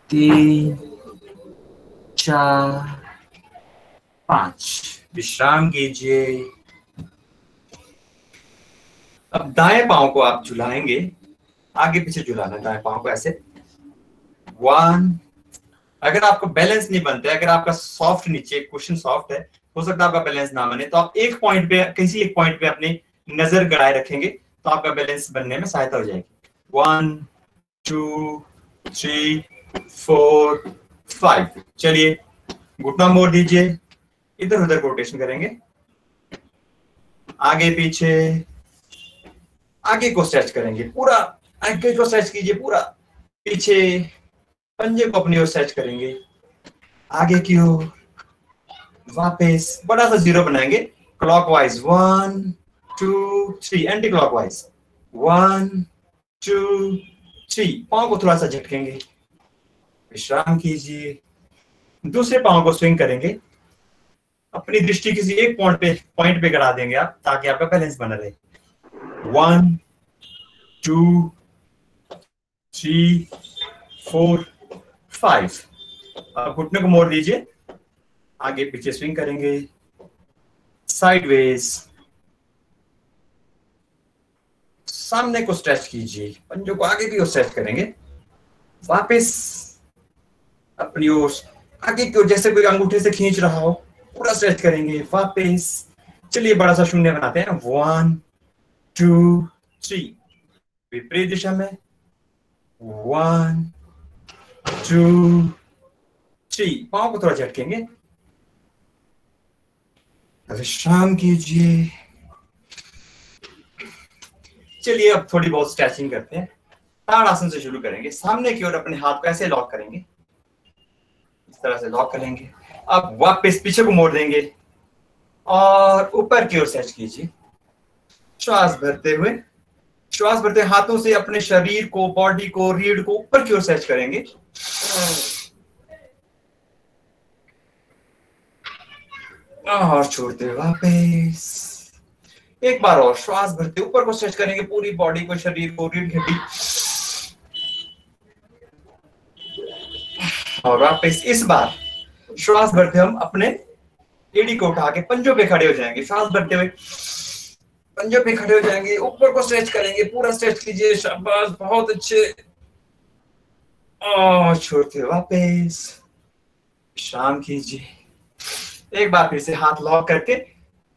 3 4 5। विश्राम कीजिए। अब दाएं पांव को आप झुलाएंगे, आगे पीछे झुलाना दाएं पांव को ऐसे। 1। अगर आपको बैलेंस नहीं बनता है, अगर आपका सॉफ्ट नीचे कुशन सॉफ्ट है, हो सकता है आपका बैलेंस ना बने, तो आप एक पॉइंट पे, किसी एक पॉइंट पे अपनी नजर गड़ाए रखेंगे तो आपका बैलेंस बनने में सहायता हो जाएगी। 1 2 3 4 5। चलिए घुटना मोड़ दीजिए, इधर उधर रोटेशन करेंगे, आगे पीछे। आगे को स्ट्रेच करेंगे, पूरा आगे को स्ट्रेच कीजिए, पूरा पीछे। पंजे को अपनी ओर स्ट्रेच करेंगे, आगे की ओर, वापस। बड़ा सा जीरो बनाएंगे, क्लॉकवाइज 1 2 3, एंटी क्लॉकवाइज 1 2 3। पांव को थोड़ा सा झटकेंगे, विश्राम कीजिए। दूसरे पांव को स्विंग करेंगे, अपनी दृष्टि किसी एक पॉइंट पे गड़ा देंगे आप, ताकि आपका बैलेंस बना रहे। 1 2 3 4 5। अब घुटने को मोड़ दीजिए, आगे पीछे स्विंग करेंगे, साइडवेज। सामने को स्ट्रेच कीजिए, पंजों को आगे की ओर स्ट्रेच करेंगे, वापस अपनी ओर आगे की ओर, जैसे कोई अंगूठे से खींच रहा हो, पूरा स्ट्रेच करेंगे, वापस। चलिए बड़ा सा शून्य बनाते हैं। 1 2 3। विपरीत दिशा में 1 2 3। पांव को थोड़ा झटकेंगे, विश्राम कीजिए। चलिए अब थोड़ी बहुत स्ट्रेचिंग करते हैं। ताड़ासन से शुरू करेंगे। सामने की ओर अपने हाथ को ऐसे लॉक करेंगे, इस तरह से लॉक करेंगे। अब वापस पीछे को मोड़ देंगे और ऊपर की ओर स्ट्रेच कीजिए। श्वास भरते हुए हाथों से अपने शरीर को, बॉडी को, रीढ़ को ऊपर की ओर स्ट्रेच करेंगे। और छोड़ते हुए वापस। एक बार और श्वास भरते ऊपर को स्ट्रेच करेंगे, पूरी बॉडी को, शरीर को, रीढ़ की हड्डी, और वापस। इस बार श्वास भरते हम अपने एड़ी को उठा के पंजों पे खड़े हो जाएंगे। श्वास भरते हुए पंजों पे खड़े हो जाएंगे, ऊपर को स्ट्रेच करेंगे, पूरा स्ट्रेच कीजिए, शाबाश, बहुत अच्छे। और छोड़ते हुए वापस, विश्राम कीजिए। एक बार फिर से हाथ लॉक करके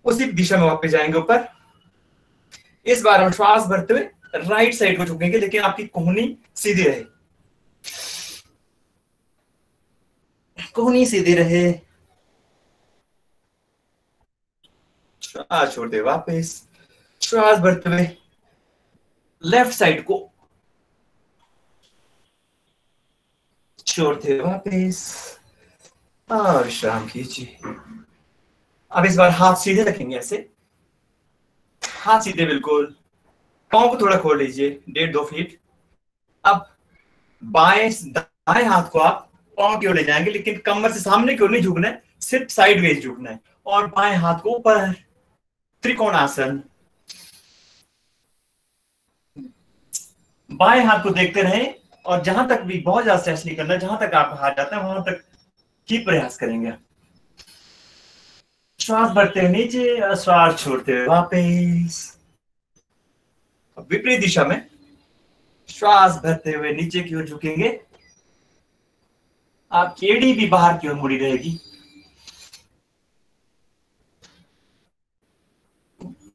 उसी दिशा में वापस जाएंगे ऊपर। इस बार हम श्वास भरते हुए राइट साइड को झुकेंगे, लेकिन आपकी कोहनी सीधी रहे, कोहनी सीधी रहे। श्वास छोड़ते वापस, श्वास भरते हुए लेफ्ट साइड को छोड़ते वापस, और विश्राम कीजिए। अब इस बार हाथ सीधे रखेंगे, ऐसे हाथ सीधे बिल्कुल। पांव को थोड़ा खोल लीजिए, 1.5-2 फीट। अब दाएं हाथ को आप पांव की ओर ले जाएंगे, लेकिन कमर से सामने की ओर नहीं झुकना है, सिर्फ साइडवेज झुकना है। और बाएं हाथ को ऊपर, त्रिकोणासन। बाएं हाथ को देखते रहें, और जहां तक भी बहुत ज्यादा स्ट्रेच नहीं करना, जहां तक आप हाथ जाता है वहां तक ही प्रयास करेंगे। श्वास भरते हुए नीचे और श्वास छोड़ते हुए वापस। विपरीत दिशा में श्वास भरते हुए नीचे की ओर झुकेंगे। आपकी एड़ी भी बाहर की ओर मुड़ी रहेगी।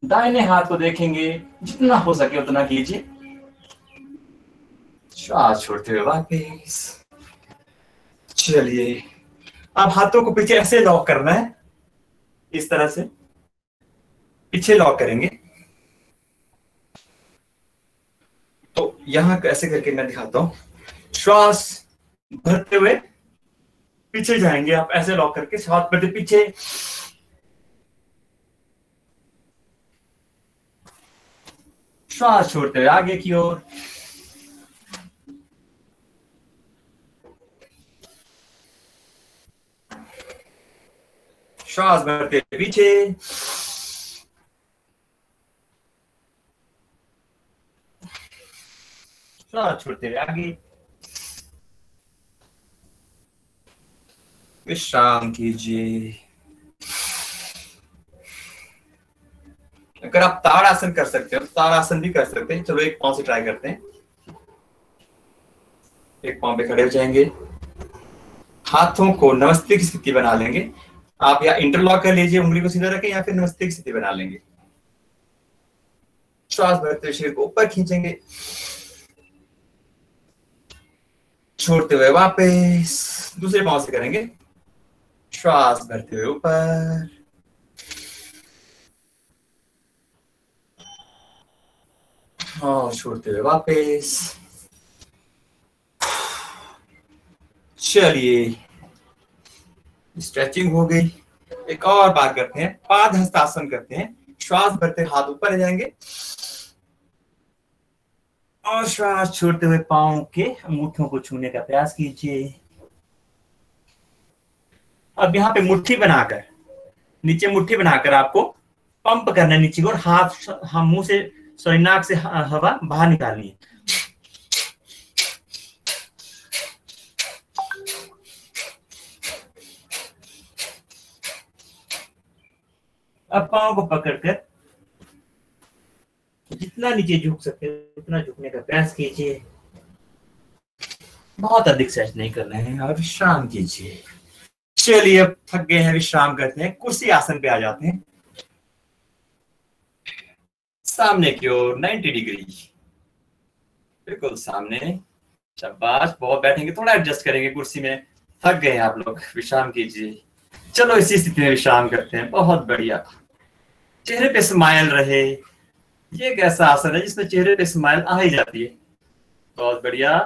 दाहिने हाथ को देखेंगे, जितना हो सके उतना कीजिए। श्वास छोड़ते हुए वापस। चलिए, अब हाथों को पीछे ऐसे लॉक करना है, इस तरह से पीछे लॉक करेंगे। तो यहां ऐसे करके मैं दिखाता हूं। श्वास भरते हुए पीछे जाएंगे, आप ऐसे लॉक करके श्वास भरते पीछे। श्वास छोड़ते हुए आगे की ओर। श्वास भरते हुए पीछे। श्वास छोड़ते हुए आगे। विश्राम कीजिए। अगर आप ताड़ासन कर सकते हो तो ताड़ासन भी कर सकते हैं। चलो एक पांव से ट्राई करते हैं। एक पांव पे खड़े हो जाएंगे, हाथों को नमस्ते की स्थिति बना लेंगे। आप या इंटरलॉक कर लीजिए, उंगली को सीधा रखें, या फिर नमस्ते की स्थिति बना लेंगे। श्वास भरते हुए शरीर को ऊपर खींचेंगे, छोड़ते हुए वापस। दूसरे पांव से करेंगे। श्वास भरते हुए ऊपर, और छोड़ते हुए वापस। चलिए, स्ट्रेचिंग हो गई। एक और बार करते हैं, पाद हस्तासन करते हैं। श्वास भरते हाथ ऊपर ले जाएंगे और श्वास छोड़ते हुए पांव के अंगूठों को छूने का प्रयास कीजिए। अब यहाँ पे मुट्ठी बनाकर, नीचे मुट्ठी बनाकर आपको पंप करना है नीचे को, और हाथ हम मुंह से सॉरी नाक से हवा बाहर निकालनी है। अब पांव को पकड़कर जितना नीचे झुक सकते हैं उतना झुकने का प्रयास कीजिए। बहुत अधिक सहज नहीं करना है और विश्राम कीजिए। चलिए, अब थक गए हैं, विश्राम करते हैं। कुर्सी आसन पे आ जाते हैं। सामने की ओर 90 डिग्री, बिल्कुल सामने। शाबाश, बहुत बैठेंगे, थोड़ा एडजस्ट करेंगे कुर्सी में। थक गए हैं आप लोग, विश्राम कीजिए। चलो इसी स्थिति में विश्राम करते हैं। बहुत बढ़िया। चेहरे पे स्माइल रहे। ये एक ऐसा आसन है जिसमें चेहरे पे स्माइल आ ही जाती है। बहुत बढ़िया।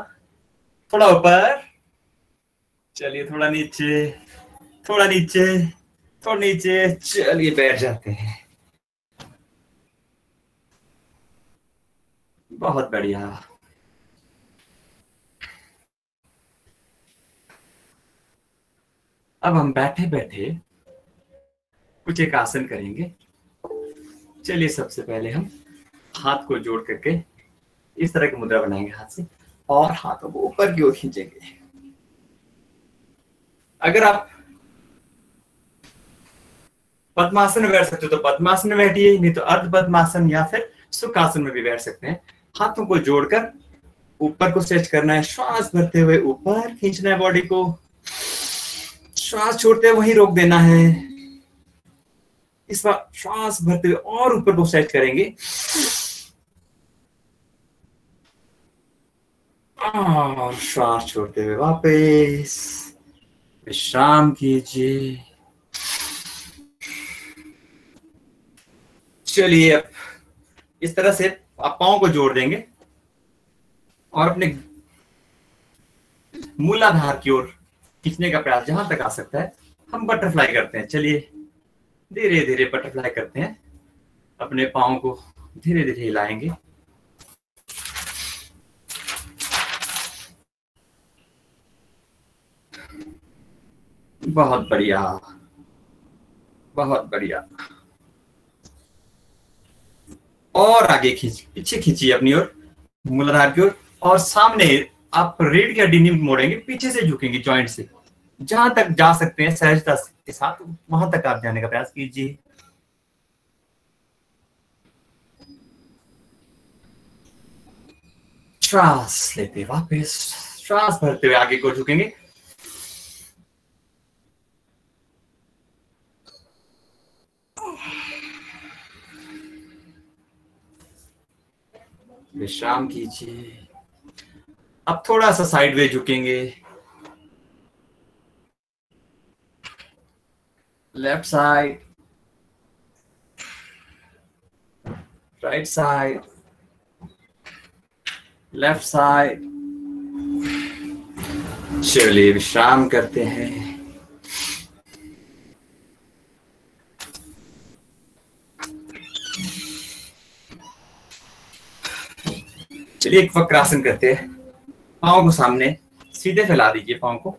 थोड़ा ऊपर, चलिए थोड़ा नीचे, थोड़ा नीचे, थोड़ा नीचे। चलिए बैठ जाते हैं। बहुत बढ़िया। अब हम बैठे बैठे कुछ एक आसन करेंगे। चलिए, सबसे पहले हम हाथ को जोड़ करके इस तरह की मुद्रा बनाएंगे हाथ से, और हाथों को ऊपर की ओर खींचेंगे। अगर आप पद्मासन में बैठ सकते हो तो पद्मासन में बैठिए, नहीं तो अर्ध पद्मासन या फिर सुखासन में भी बैठ सकते हैं। हाथों को जोड़कर ऊपर को स्ट्रेच करना है। श्वास भरते हुए ऊपर खींचना है बॉडी को। श्वास छोड़ते हुए वहीं रोक देना है। इस बार श्वास भरते हुए और ऊपर को स्ट्रेच करेंगे। और श्वास छोड़ते हुए वापस विश्राम कीजिए। चलिए, अब इस तरह से आप पांव को जोड़ देंगे और अपने मूलाधार की ओर खींचने का प्रयास जहां तक आ सकता है। हम बटरफ्लाई करते हैं। चलिए, धीरे धीरे बटरफ्लाई करते हैं। अपने पांव को धीरे धीरे हिलाएंगे। बहुत बढ़िया, बहुत बढ़िया। और आगे पीछे खींचिए अपनी ओर, मूलाधार की ओर, और सामने आप रीढ़ की हड्डी नहीं मोड़ेंगे, पीछे से झुकेंगे जॉइंट से। जहां तक जा सकते हैं सहजता के साथ, वहां तक आप जाने का प्रयास कीजिए। श्वास लेते वापस, श्वास भरते हुए आगे को झुकेंगे। विश्राम कीजिए। अब थोड़ा सा साइडवेज झुकेंगे, left side, right side, left side. चलिए विश्राम करते हैं। चलिए एक वक्रासन करते हैं। पाँव को सामने सीधे फैला दीजिए, पाँव को।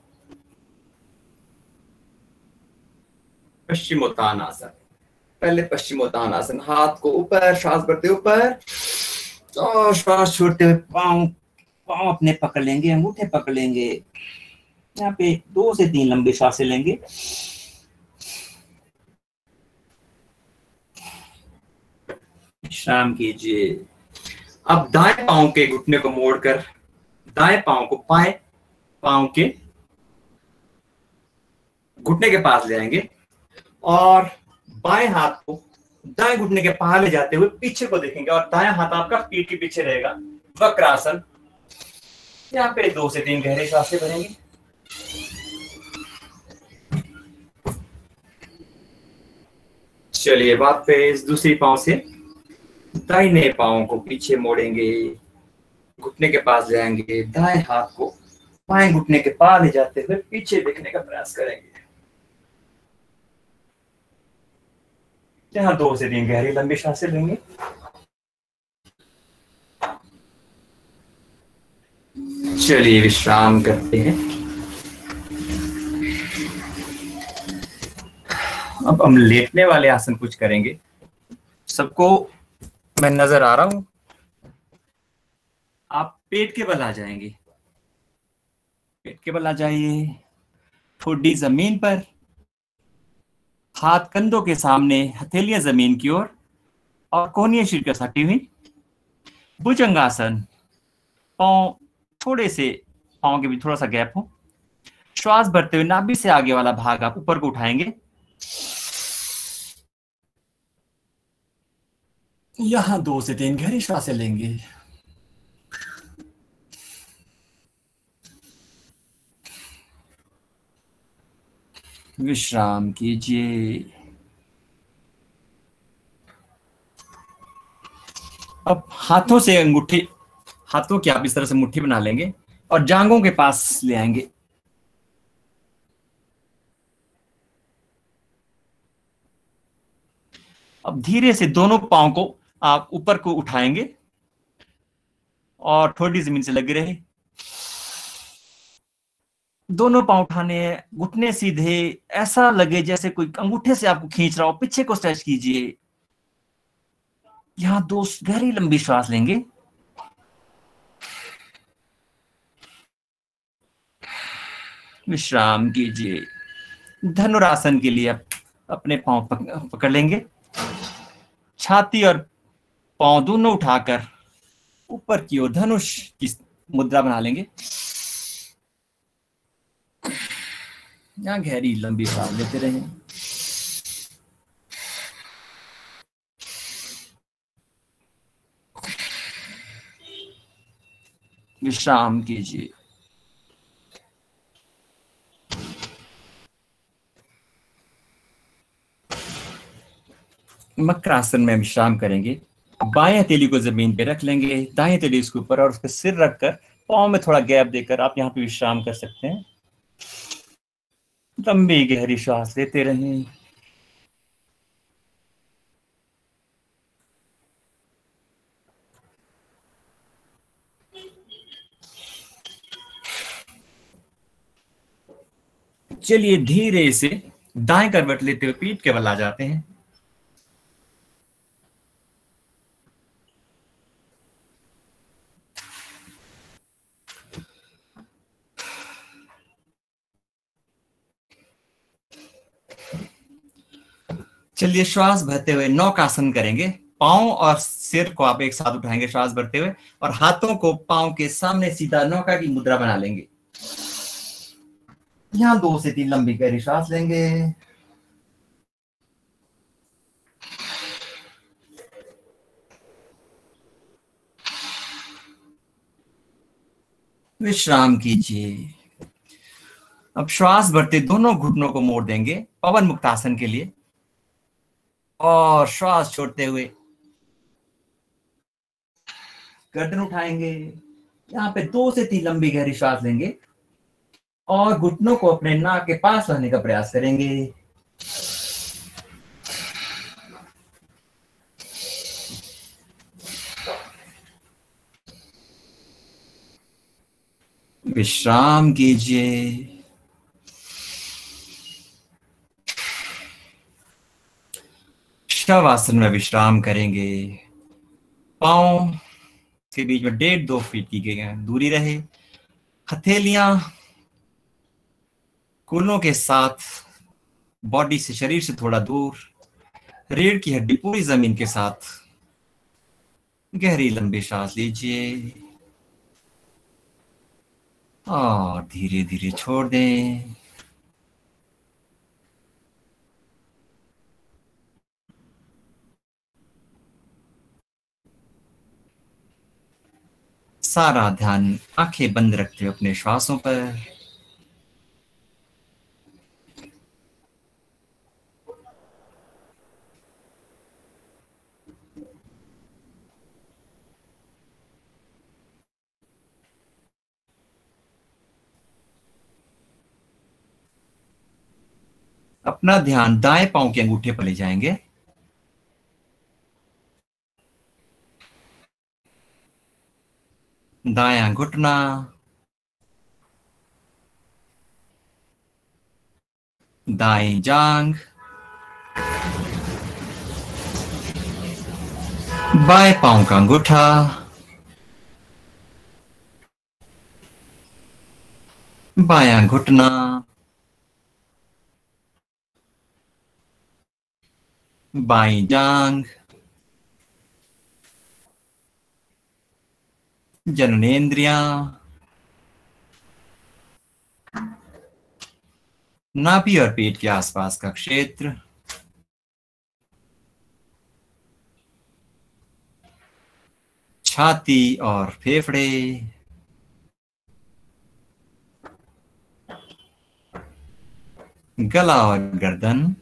पश्चिमोत्तानासन। पहले पश्चिमोत्तानासन, हाथ को ऊपर, श्वास भरते ऊपर और श्वास छोड़ते हुए पाँव अपने पकड़ लेंगे, अंगूठे पकड़ लेंगे। यहाँ पे 2 से 3 लंबी श्वासें लेंगे। विश्राम कीजिए। अब दाएं पाँव के घुटने को मोड़कर दाएं पाँव को बाएं पाँव के घुटने के पास ले आएंगे और बाएं हाथ को दाएं घुटने के पास ले जाते हुए पीछे को देखेंगे और दायां हाथ आपका पीठ के पीछे रहेगा। वक्रासन। यहाँ पे 2 से 3 गहरे सांसें भरेंगे। चलिए वापस दूसरी पाँव से दाहिने पाँव को पीछे मोड़ेंगे, घुटने के पास जाएंगे, दाएं हाथ को बाएं घुटने के पास ले जाते हुए पीछे देखने का प्रयास करेंगे। यहाँ 2 से 3 गहरी लंबी सांसें लेंगे। चलिए विश्राम करते हैं। अब हम लेटने वाले आसन कुछ करेंगे। सबको मैं नजर आ रहा हूं। आप पेट के बल आ जाएंगे, पेट के बल आ जाइए। ठोडी जमीन पर, हाथ कंधों के सामने, हथेलियां जमीन की ओर और कोहनी शरीर के सटी हुई। भुजंगासन। पाँव थोड़े से, पाँव के भी थोड़ा सा गैप हो। श्वास भरते हुए नाभि से आगे वाला भाग आप ऊपर को उठाएंगे। यहां 2 से 3 गहरी श्वासें लेंगे। विश्राम कीजिए। अब हाथों से अंगूठी, हाथों की आप इस तरह से मुट्ठी बना लेंगे और जांघों के पास ले आएंगे। अब धीरे से दोनों पांव को आप ऊपर को उठाएंगे और थोड़ी जमीन से लगे रहे। दोनों पांव उठाने, घुटने सीधे, ऐसा लगे जैसे कोई अंगूठे से आपको खींच रहा हो। पीछे को स्ट्रेच कीजिए। यहां 2 गहरी लंबी श्वास लेंगे। विश्राम कीजिए। धनुरासन के लिए आप अपने पांव पकड़ लेंगे। छाती और पांव दोनों उठाकर ऊपर की ओर धनुष की मुद्रा बना लेंगे। यहां गहरी लंबी सांस लेते रहें। विश्राम कीजिए। मकरासन में विश्राम करेंगे। बाएं हथेली को जमीन पे रख लेंगे, दाएं हथेली इसके ऊपर और उसके सिर रखकर पाँव में थोड़ा गैप देकर आप यहाँ पे विश्राम कर सकते हैं। लंबी गहरी श्वास लेते रहें। चलिए धीरे से दाएं करवट लेते हुए पीठ के बल आ जाते हैं। चलिए श्वास भरते हुए नौकासन करेंगे। पाँव और सिर को आप एक साथ उठाएंगे श्वास भरते हुए, और हाथों को पाँव के सामने सीधा नौका की मुद्रा बना लेंगे। यहाँ 2 से 3 लंबी गहरी श्वास लेंगे। विश्राम कीजिए। अब श्वास भरते दोनों घुटनों को मोड़ देंगे पवन मुक्तासन के लिए, और श्वास छोड़ते हुए गर्दन उठाएंगे। यहाँ पे 2 से 3 लंबी गहरी श्वास लेंगे और घुटनों को अपने नाक के पास लाने का प्रयास करेंगे। विश्राम कीजिए। शवासन में विश्राम करेंगे। पाँव के बीच में 1.5-2 फीट की दूरी रहे। हथेलियां कूल्हों के साथ बॉडी से, शरीर से थोड़ा दूर। रीढ़ की हड्डी पूरी जमीन के साथ। गहरी लंबी सांस लीजिए और धीरे धीरे छोड़ दें। सारा ध्यान आंखें बंद रखते हुए अपने श्वासों पर। अपना ध्यान दाएं पांव के अंगूठे पर ले जाएंगे। दायां घुटना, दाएं जांघ, बाएं पांव का अंगूठा, बायां घुटना, बाईं जांघ, जननेंद्रियां, नाभि और पेट के आसपास का क्षेत्र, छाती और फेफड़े, गला और गर्दन,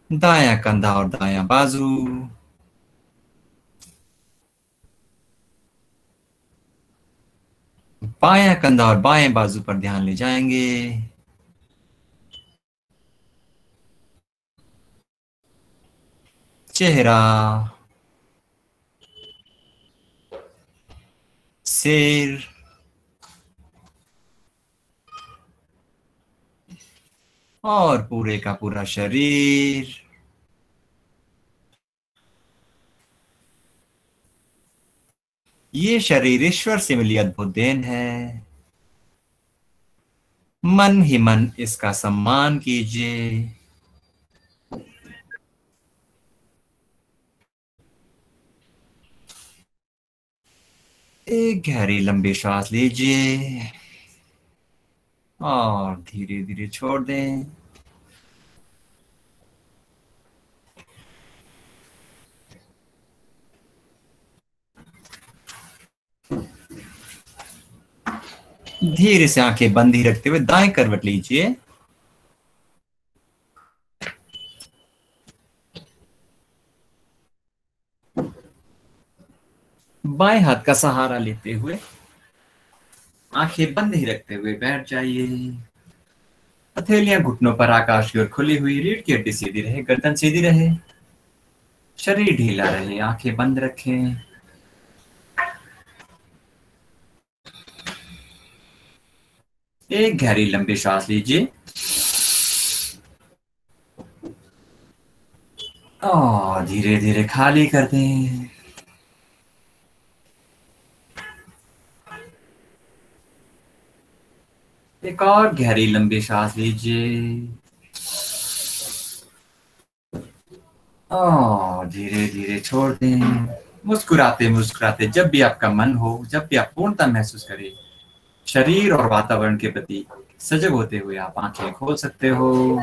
दायां कंधा और दायां बाजू, बायां कंधा और बाएं बाजू पर ध्यान ले जाएंगे। चेहरा, सिर, और पूरे का पूरा शरीर। ये शरीर ईश्वर से मिली अद्भुत देन है। मन ही मन इसका सम्मान कीजिए। एक गहरी लंबी सांस लीजिए और धीरे धीरे छोड़ दें। धीरे से आंखें बंद ही रखते हुए दाएं करवट लीजिए। बाएं हाथ का सहारा लेते हुए आंखें बंद ही रखते हुए बैठ जाइए। हथेलियां घुटनों पर आकाश की ओर खुली हुई, रीढ़ की हड्डी सीधी रहे, गर्दन सीधी रहे, शरीर ढीला रहे, आंखें बंद रखें। एक गहरी लंबी सांस लीजिए और धीरे धीरे खाली कर दें। एक और गहरी लंबी सांस लीजिए और धीरे धीरे छोड़ दें, मुस्कुराते मुस्कुराते। जब भी आपका मन हो, जब भी आप पूर्णता महसूस करें शरीर और वातावरण के प्रति सजग होते हुए, आप आंखें खोल सकते हो।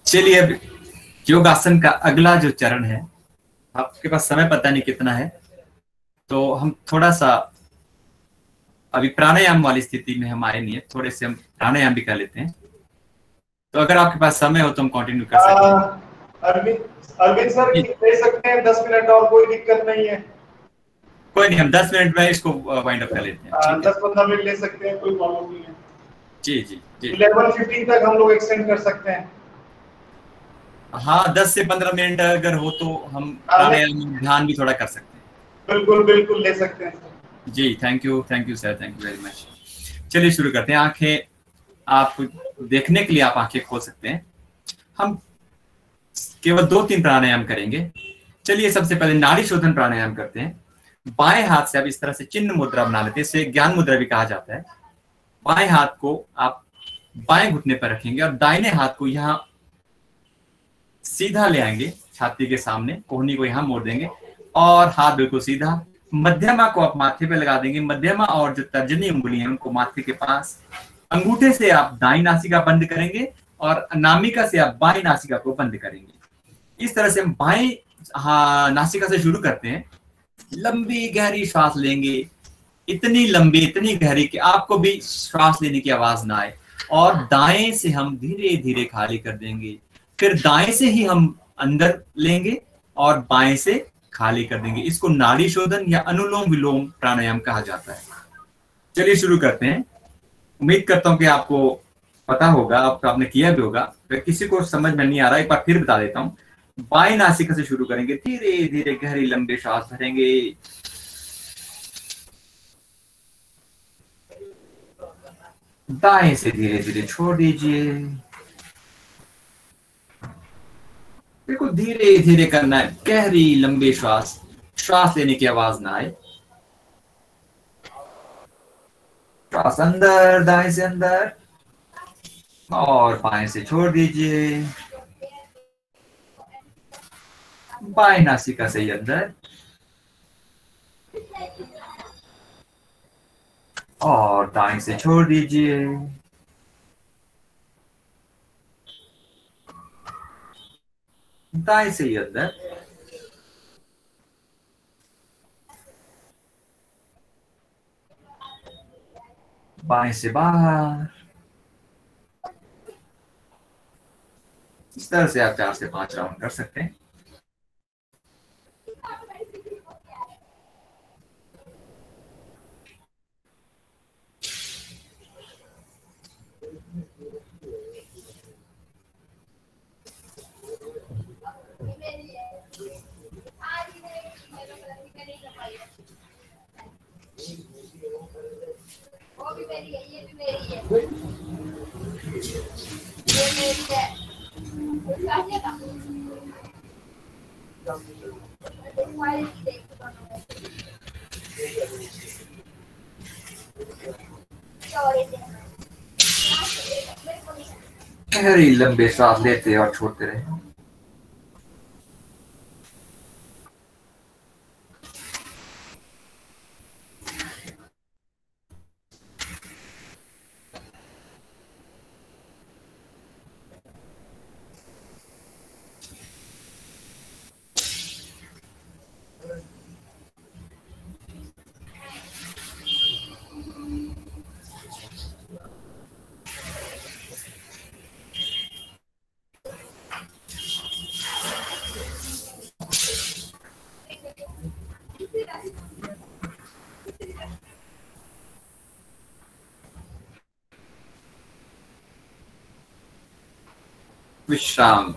चलिए, अब योगासन का अगला जो चरण है, आपके पास समय पता नहीं कितना है, तो हम थोड़ा सा अभी प्राणायाम वाली स्थिति में हम आए नहीं है, थोड़े से हम प्राणायाम भी कर लेते हैं। तो अगर आपके पास समय हो तो हम कंटिन्यू कर सकते हैं। अरविंद सर ले सकते हैं 10 मिनट और, कोई दिक्कत नहीं है। कोई नहीं, हम 10 मिनट में इसको वाइंड अप कर लेते हैं। 10-15 मिनट ले सकते हैं, कोई प्रॉब्लम नहीं है। जी जी जी, 11:15 तक हम लोग एक्सटेंड कर सकते हैं। हाँ, 10 से 15 मिनट अगर हो तो हम प्राणायाम ध्यान भी थोड़ा कर सकते हैं। बिल्कुल बिल्कुल ले सकते हैं जी, thank you sir, thank you very much. चलिए शुरू करते हैं। आंखें आप देखने के लिए आप आंखें खोल सकते हैं। हम केवल 2-3 प्राणायाम करेंगे। चलिए सबसे पहले नाड़ी शोधन प्राणायाम करते हैं। बाएं हाथ से आप इस तरह से चिन्ह मुद्रा बना लेते हैं, इसे ज्ञान मुद्रा भी कहा जाता है। बाएं हाथ को आप बाएं घुटने पर रखेंगे और दाहिने हाथ को यहाँ सीधा ले आएंगे छाती के सामने, कोहनी को यहाँ मोड़ देंगे और हाथ बिल्कुल सीधा। मध्यमा को आप माथे पे लगा देंगे, मध्यमा और जो तर्जनी उंगली है उनको माथे के पास। अंगूठे से आप दाईं नासिका बंद करेंगे और अनामिका से आप बाईं नासिका को बंद करेंगे। इस तरह से हम बाईं नासिका से शुरू करते हैं। लंबी गहरी श्वास लेंगे, इतनी लंबी इतनी गहरी कि आपको भी श्वास लेने की आवाज ना आए, और दाएं से हम धीरे धीरे खाली कर देंगे। फिर दाएं से ही हम अंदर लेंगे और बाएं से खाली कर देंगे। इसको नाड़ी शोधन या अनुलोम विलोम प्राणायाम कहा जाता है। चलिए शुरू करते हैं। उम्मीद करता हूं कि आपको पता होगा, आपने किया भी होगा। अगर किसी को समझ में नहीं आ रहा, एक बार फिर बता देता हूं। बाएं नासिका से शुरू करेंगे, धीरे धीरे गहरी लंबी श्वास भरेंगे, दाएं से धीरे धीरे छोड़ दीजिए। बिल्कुल धीरे धीरे करना है, गहरी लंबी श्वास लेने की आवाज ना आए। श्वास अंदर, दाएं से अंदर और बाएं से छोड़ दीजिए। बाएं नासिका से अंदर और दाएं से छोड़ दीजिए। दाएं से ही अंदर, बाएं से बाहर। इस तरह से आप 4 से 5 राउंड कर सकते हैं। गहरी लंबे सांस लेते और छोड़ते रहे। विश्राम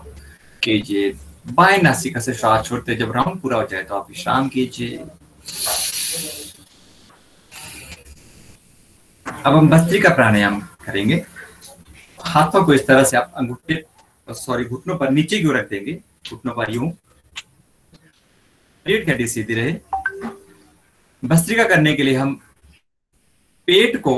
कीजिए। बाएं नासिका से श्वास छोड़ते, जब राउंड पूरा हो जाए तो आप विश्राम कीजिए। अब हम भस्त्रिका प्राणायाम करेंगे। हाथों को इस तरह से आप घुटनों पर नीचे की ओर रख देंगे, घुटनों पर यूं, पेट की हड्डी सीधी रहे। भस्त्रिका करने के लिए हम पेट को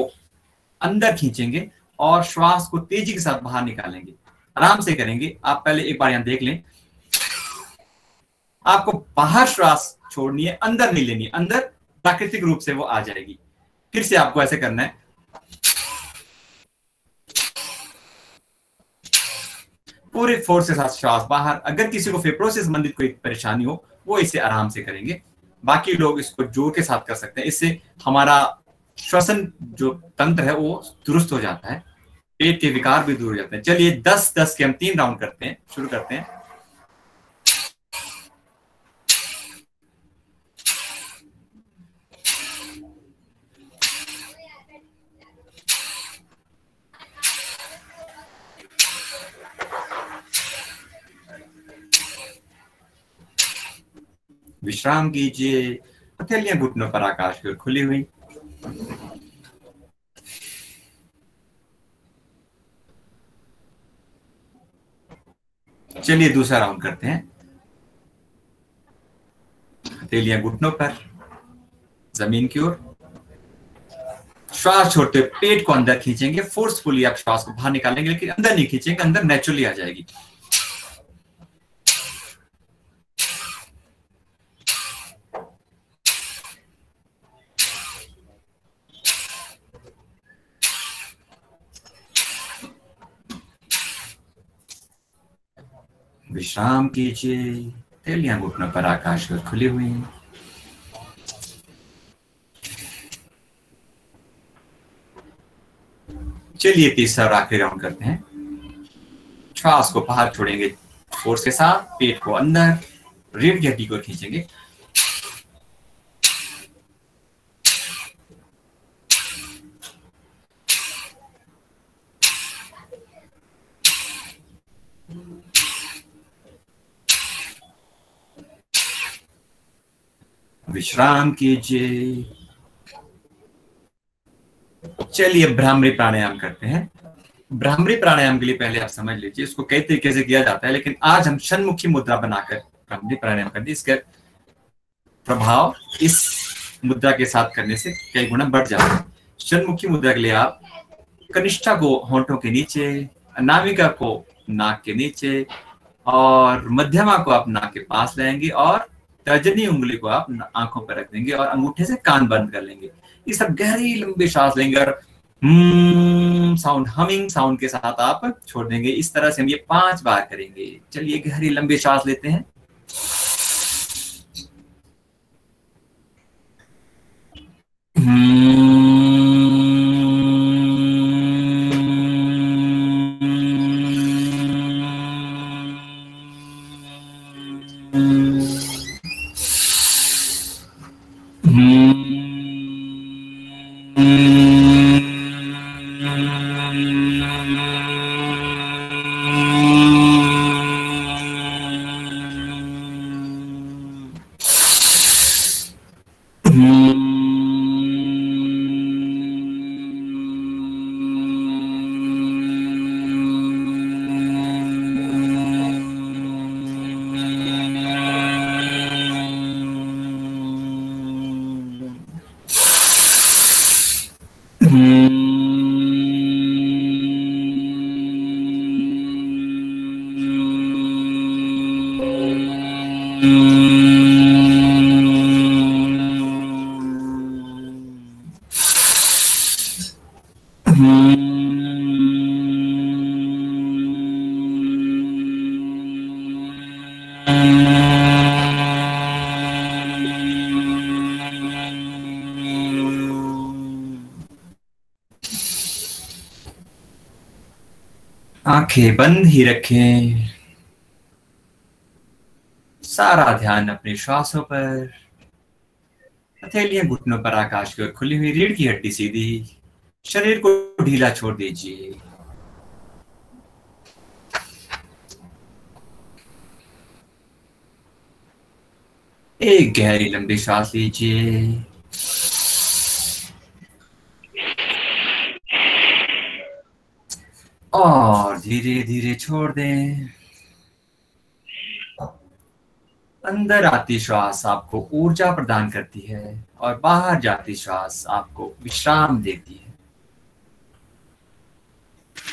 अंदर खींचेंगे और श्वास को तेजी के साथ बाहर निकालेंगे। आराम से करेंगे। आप पहले एक बार यहां देख लें। आपको बाहर श्वास छोड़नी है, अंदर नहीं लेनी है। अंदर प्राकृतिक रूप से वो आ जाएगी। फिर से आपको ऐसे करना है। पूरे फोर्स के साथ श्वास बाहर। अगर किसी को फेफड़ों से संबंधित कोई परेशानी हो वो इसे आराम से करेंगे। बाकी लोग इसको जोर के साथ कर सकते हैं। इससे हमारा श्वसन जो तंत्र है वो दुरुस्त हो जाता है, पेट के विकार भी दूर हो जाते हैं। चलिए 10-10 के हम 3 राउंड करते हैं। शुरू करते हैं। विश्राम कीजिए। हथेलियां घुटनों पर आकाश की ओर खुली हुई। चलिए दूसरा राउंड करते हैं। हथेलियां घुटनों पर, जमीन की ओर। श्वास छोड़ते हुए पेट को अंदर खींचेंगे। फोर्सफुली आप श्वास को बाहर निकालेंगे, लेकिन अंदर नहीं खींचेंगे, अंदर नेचुरली आ जाएगी। विश्राम कीजिए। हथेलियां घुटनों पर आकाश की ओर खुली हुई। चलिए तीसरा और आखिरी राउंड करते हैं। श्वास को बाहर छोड़ेंगे फोर्स के साथ। पेट को अंदर, रीढ़ की हड्डी को खींचेंगे। विश्राम कीजिए। चलिए भ्रामरी प्राणायाम करते हैं। भ्रामरी प्राणायाम के लिए पहले आप समझ लीजिए, इसको कई तरीके से किया जाता है, लेकिन आज हम षण्मुखी मुद्रा बनाकर भ्रामरी प्राणायाम करते हैं। इसका प्रभाव इस मुद्रा के साथ करने से कई गुना बढ़ जाता है। षण्मुखी मुद्रा के लिए आप कनिष्ठा को होंठों के नीचे, अनामिका को नाक के नीचे और मध्यमा को आप नाक के पास लाएंगे और तर्जनी उंगली को आप आंखों पर रख देंगे और अंगूठे से कान बंद कर लेंगे। ये सब गहरी लंबी सांस लेंगे और साउंड, हमिंग साउंड के साथ आप छोड़ देंगे। इस तरह से हम ये 5 बार करेंगे। चलिए गहरी लंबी सांस लेते हैं। आंखें बंद ही रखें। सारा ध्यान अपने श्वासों पर। हथेलियां घुटनों पर आकाश की ओर खुली हुई, रीढ़ की हड्डी सीधी। शरीर को ढीला छोड़ दीजिए। एक गहरी लंबी सांस लीजिए और धीरे धीरे छोड़ दें। अंदर आती श्वास आपको ऊर्जा प्रदान करती है और बाहर जाती श्वास आपको विश्राम देती है।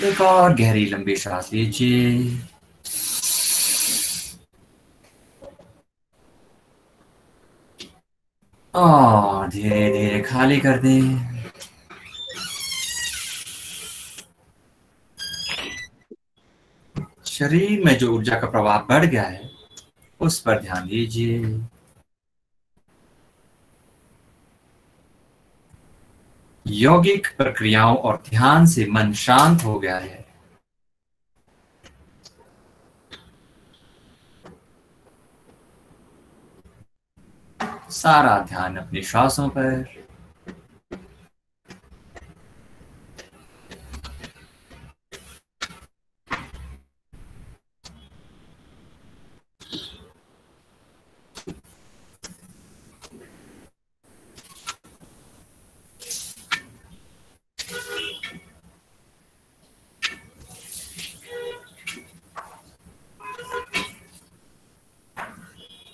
एक और गहरी लंबी सांस लीजिए और धीरे धीरे खाली कर दें। शरीर में जो ऊर्जा का प्रवाह बढ़ गया है उस पर ध्यान दीजिए। यौगिक प्रक्रियाओं और ध्यान से मन शांत हो गया है। सारा ध्यान अपनी श्वासों पर।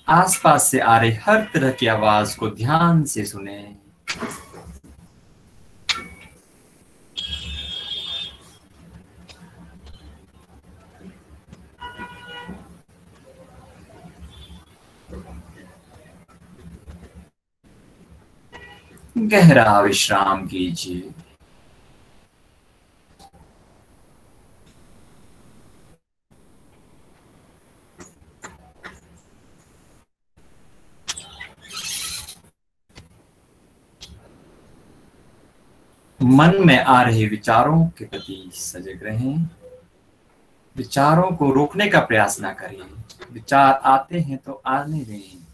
आसपास से आ रही हर तरह की आवाज को ध्यान से सुने। गहरा विश्राम कीजिए। मन में आ रहे विचारों के प्रति सजग रहें। विचारों को रोकने का प्रयास ना करें। विचार आते हैं तो आने दें।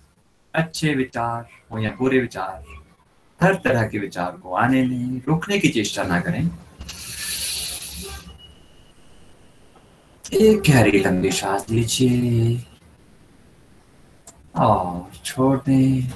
अच्छे विचार हो या बुरे विचार, हर तरह के विचार को आने दें। रोकने की चेष्टा ना करें। एक गहरी लंबी सांस लीजिए और छोड़ दें।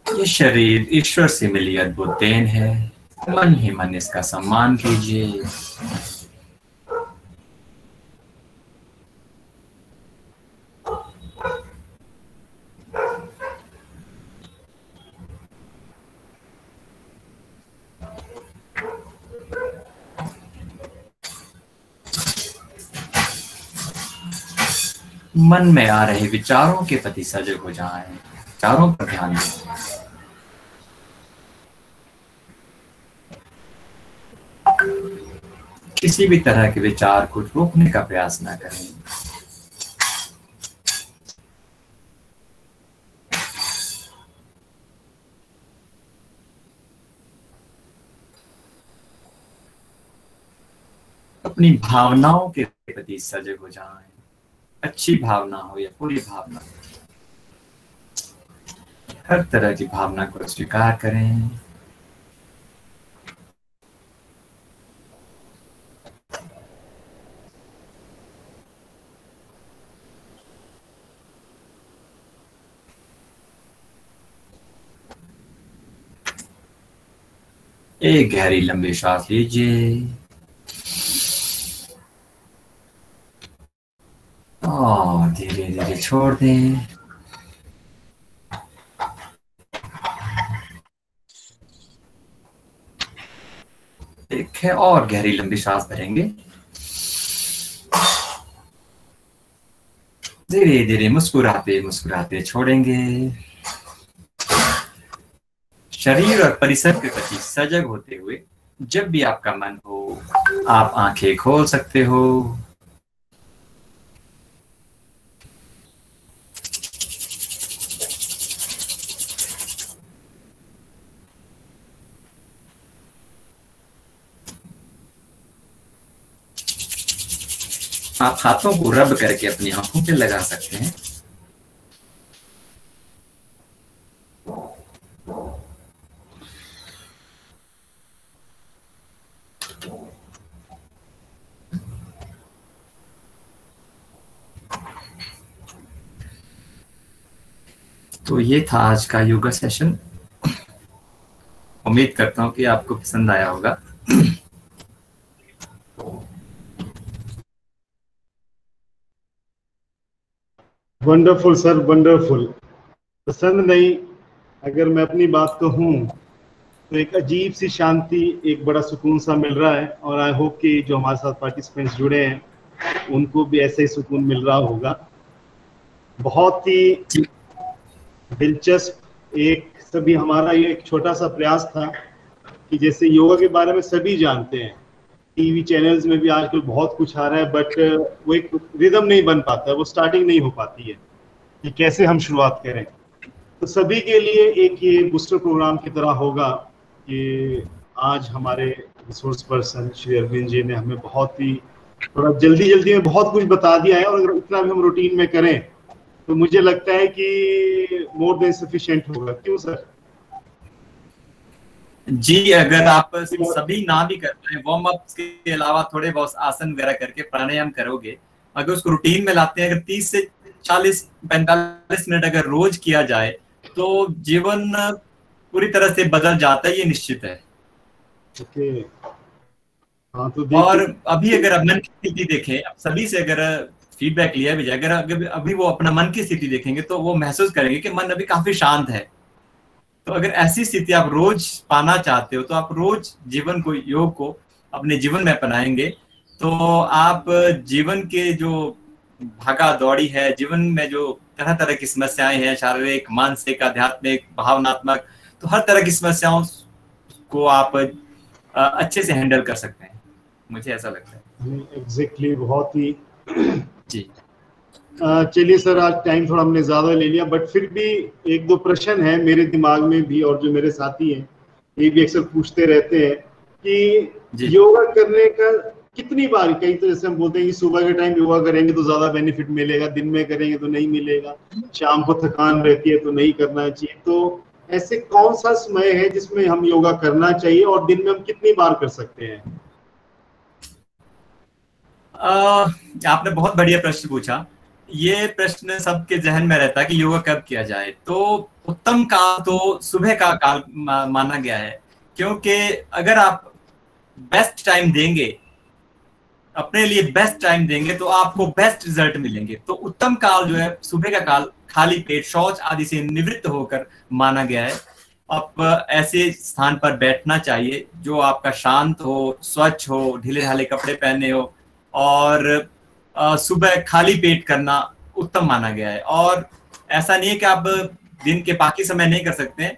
ये शरीर ईश्वर से मिली अद्भुत देन है। मन ही मन इसका सम्मान कीजिए। मन में आ रहे विचारों के प्रति सजग हो जाएं। विचारों पर ध्यान दें। किसी भी तरह के विचार को रोकने का प्रयास ना करें। अपनी भावनाओं के प्रति सजग हो जाएं। अच्छी भावना हो या बुरी भावना, हर तरह की भावना को स्वीकार करें। एक गहरी लंबी सांस लीजिए और धीरे धीरे छोड़ दें। एक है और गहरी लंबी सांस भरेंगे। धीरे धीरे मुस्कुराते मुस्कुराते छोड़ेंगे। शरीर और परिसर के प्रति सजग होते हुए जब भी आपका मन हो आप आंखें खोल सकते हो। आप हाथों को रब करके अपनी आंखों पे लगा सकते हैं। तो ये था आज का योगा सेशन। उम्मीद करता हूँ कि आपको पसंद आया होगा। Wonderful sir, wonderful. पसंद नहीं, अगर मैं अपनी बात कहूँ तो एक अजीब सी शांति, एक बड़ा सुकून सा मिल रहा है, और आई होप कि जो हमारे साथ पार्टिसिपेंट्स जुड़े हैं उनको भी ऐसे ही सुकून मिल रहा होगा। बहुत ही दिलचस्प एक सभी हमारा ये एक छोटा सा प्रयास था कि जैसे योगा के बारे में सभी जानते हैं, टीवी चैनल्स में भी आजकल बहुत कुछ आ रहा है, बट वो एक रिदम नहीं बन पाता, वो स्टार्टिंग नहीं हो पाती है कि कैसे हम शुरुआत करें। तो सभी के लिए एक ये बूस्टर प्रोग्राम की तरह होगा कि आज हमारे रिसोर्स पर्सन श्री अरविंद जी ने हमें बहुत ही थोड़ा जल्दी में बहुत कुछ बता दिया है, और अगर उतना भी हम रूटीन में करें तो मुझे लगता है कि मोर देन सफिशिएंट होगा। क्यों सर? जी, अगर आप सभी ना भी कर रहे हैं, वार्म अप के अलावा थोड़े बहुत आसन वगैरह करके प्राणायाम करोगे, अगर उसको रूटीन में लाते हैं, अगर 30 से 40-45 मिनट अगर रोज किया जाए तो जीवन पूरी तरह से बदल जाता है, ये निश्चित है। ओके। हाँ, तो और अभी अगर आप मन की स्थिति देखें, अब सभी से अगर फीडबैक लिया भी जाए, अगर अभी वो अपना मन की स्थिति देखेंगे तो वो महसूस करेंगे कि मन अभी काफी शांत है। तो अगर ऐसी स्थिति आप रोज पाना चाहते हो तो आप रोज जीवन को, योग को अपने जीवन में अपनाएंगे तो आप जीवन के जो भागा दौड़ी है, जीवन में जो तरह तरह की समस्याएं हैं, शारीरिक, मानसिक, आध्यात्मिक, भावनात्मक, तो हर तरह की समस्याओं को आप अच्छे से हैंडल कर सकते हैं, मुझे ऐसा लगता है। एग्जैक्टली, बहुत ही जी। चलिए सर, आज टाइम थोड़ा हमने ज्यादा ले लिया, बट फिर भी एक दो प्रश्न है मेरे दिमाग में भी, और जो मेरे साथी हैं ये भी अक्सर पूछते रहते हैं कि योगा करने का कितनी बार, कहीं तो जैसे हम बोलते हैं कि सुबह के टाइम योगा करेंगे तो ज्यादा बेनिफिट मिलेगा, दिन में करेंगे तो नहीं मिलेगा, शाम को थकान रहती है तो नहीं करना चाहिए। तो ऐसे कौन सा समय है जिसमें हम योगा करना चाहिए, और दिन में हम कितनी बार कर सकते हैं? आपने बहुत बढ़िया प्रश्न पूछा। ये प्रश्न सबके जहन में रहता है कि योगा कब किया जाए। तो उत्तम काल तो सुबह का काल माना गया है, क्योंकि अगर आप बेस्ट टाइम देंगे, अपने लिए बेस्ट टाइम देंगे तो आपको बेस्ट रिजल्ट मिलेंगे। तो उत्तम काल जो है सुबह का काल, खाली पेट, शौच आदि से निवृत्त होकर माना गया है। आप ऐसे स्थान पर बैठना चाहिए जो आपका शांत हो, स्वच्छ हो, ढीले ढाले कपड़े पहने हो, और सुबह खाली पेट करना उत्तम माना गया है। और ऐसा नहीं है कि आप दिन के बाकी समय नहीं कर सकते हैं,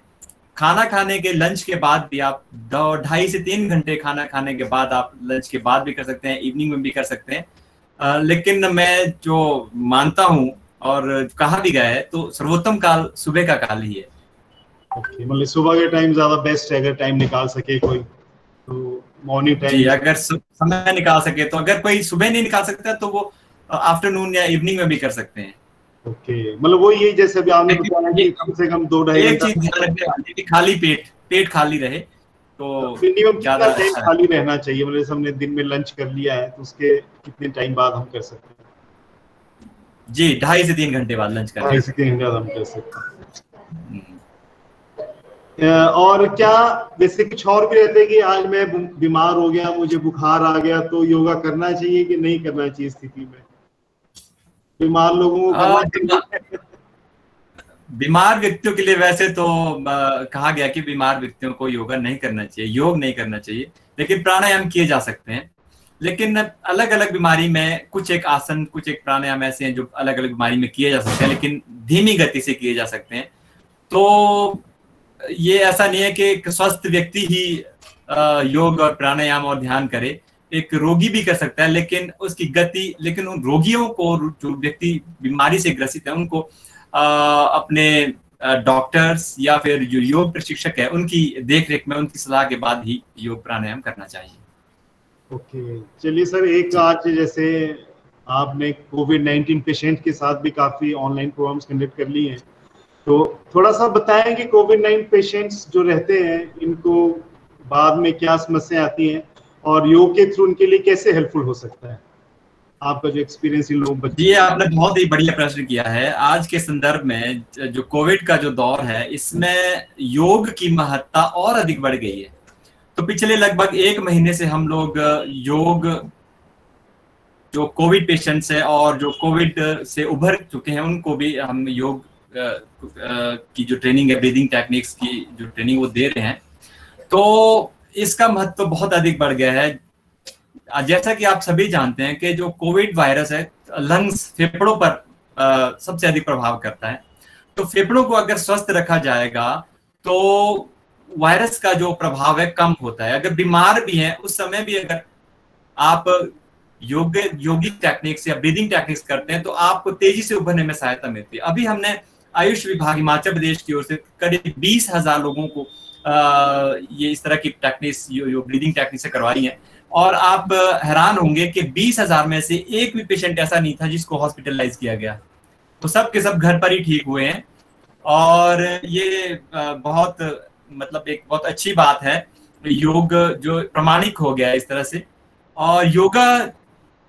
खाना खाने के, लंच के बाद भी आप 2.5 से 3 घंटे खाना खाने के बाद आप लंच के बाद भी कर सकते हैं, इवनिंग में भी कर सकते हैं। लेकिन मैं जो मानता हूँ और कहा भी गया है, तो सर्वोत्तम काल सुबह का काल ही है। ओके, मतलब सुबह के टाइम ज्यादा बेस्ट है, अगर टाइम निकाल सके कोई तो मॉर्निंग टाइम। अगर समय निकाल सके तो, अगर कोई सुबह नहीं निकाल सकता तो वो आफ्टरनून या इवनिंग में भी कर सकते हैं। ओके, मतलब वो ये जैसे अभी आपने बताया कि कम से कम 2-2.5 एक चीज ध्यान रखिए कि खाली पेट खाली रहे, तो मिनिमम कितना टाइम खाली रहना चाहिए? मतलब जैसे हमने दिन में लंच कर लिया है तो उसके कितने टाइम बाद हम कर सकते हैं? जी, 2.5 से 3 घंटे बाद लंच कर 2.5 से 3 घंटे बाद हम कर सकते हैं। और क्या जैसे कुछ और भी रहते हैं कि आज मैं बीमार हो गया, मुझे बुखार आ गया, तो योगा करना चाहिए कि नहीं करना चाहिए स्थिति में? बीमार लोगों को करना चाहिए? बीमार व्यक्तियों के लिए वैसे तो कहा गया कि बीमार व्यक्तियों को योगा नहीं करना चाहिए, योग नहीं करना चाहिए, लेकिन प्राणायाम किए जा सकते हैं। लेकिन अलग अलग बीमारी में कुछ एक आसन, कुछ एक प्राणायाम ऐसे हैं जो अलग अलग बीमारी में किए जा सकते हैं, लेकिन धीमी गति से किए जा सकते हैं। तो ये ऐसा नहीं है कि एक स्वस्थ व्यक्ति ही योग और प्राणायाम और ध्यान करे, एक रोगी भी कर सकता है, लेकिन उसकी गति, लेकिन उन रोगियों को, जो व्यक्ति बीमारी से ग्रसित है, उनको अपने डॉक्टर्स या फिर जो योग प्रशिक्षक है उनकी देखरेख में, उनकी सलाह के बाद ही योग प्राणायाम करना चाहिए। ओके, चलिए सर, एक आज जैसे आपने कोविड-19 पेशेंट के साथ भी काफी ऑनलाइन प्रोग्राम्स कंडक्ट कर लिए हैं, तो थोड़ा सा बताएं कि कोविड-19 पेशेंट्स जो रहते हैं इनको बाद में क्या समस्याएं आती हैं और योग के थ्रू उनके लिए कैसे हेल्पफुल हो सकता है, आपका जो एक्सपीरियंस इन लोगों पर। ये आपने बहुत ही बढ़िया प्रश्न किया है। आज के संदर्भ में जो कोविड का जो दौर है, इसमें योग की महत्ता और अधिक बढ़ गई है। तो पिछले लगभग 1 महीने से हम लोग योग, जो कोविड पेशेंट्स है और जो कोविड से उभर चुके हैं, उनको भी हम योग की जो ट्रेनिंग है, ब्रीदिंग टेक्निक्स की जो ट्रेनिंग वो दे रहे हैं। तो इसका महत्व तो बहुत अधिक बढ़ गया है। जैसा कि आप सभी जानते हैं कि जो कोविड वायरस है, लंग्स, फेफड़ों पर सबसे अधिक प्रभाव करता है। तो फेफड़ों को अगर स्वस्थ रखा जाएगा तो वायरस का जो प्रभाव है कम होता है। अगर बीमार भी हैं उस समय भी अगर आप योगिक टेक्निक्स या ब्रीदिंग टेक्निक्स करते हैं तो आपको तेजी से उभरने में सहायता मिलती है। अभी हमने आयुष विभाग हिमाचल प्रदेश की ओर से करीब 20,000 लोगों को ये इस तरह की टेक्निक्स, यो ब्रीदिंग टेक्निक्स करवाई है। और आप हैरान होंगे कि 20,000 में से एक भी पेशेंट ऐसा नहीं था जिसको हॉस्पिटलाइज किया गया। तो सब के सब घर पर ही ठीक हुए हैं। और ये बहुत मतलब एक बहुत अच्छी बात है, योग जो प्रमाणिक हो गया है इस तरह से। और योगा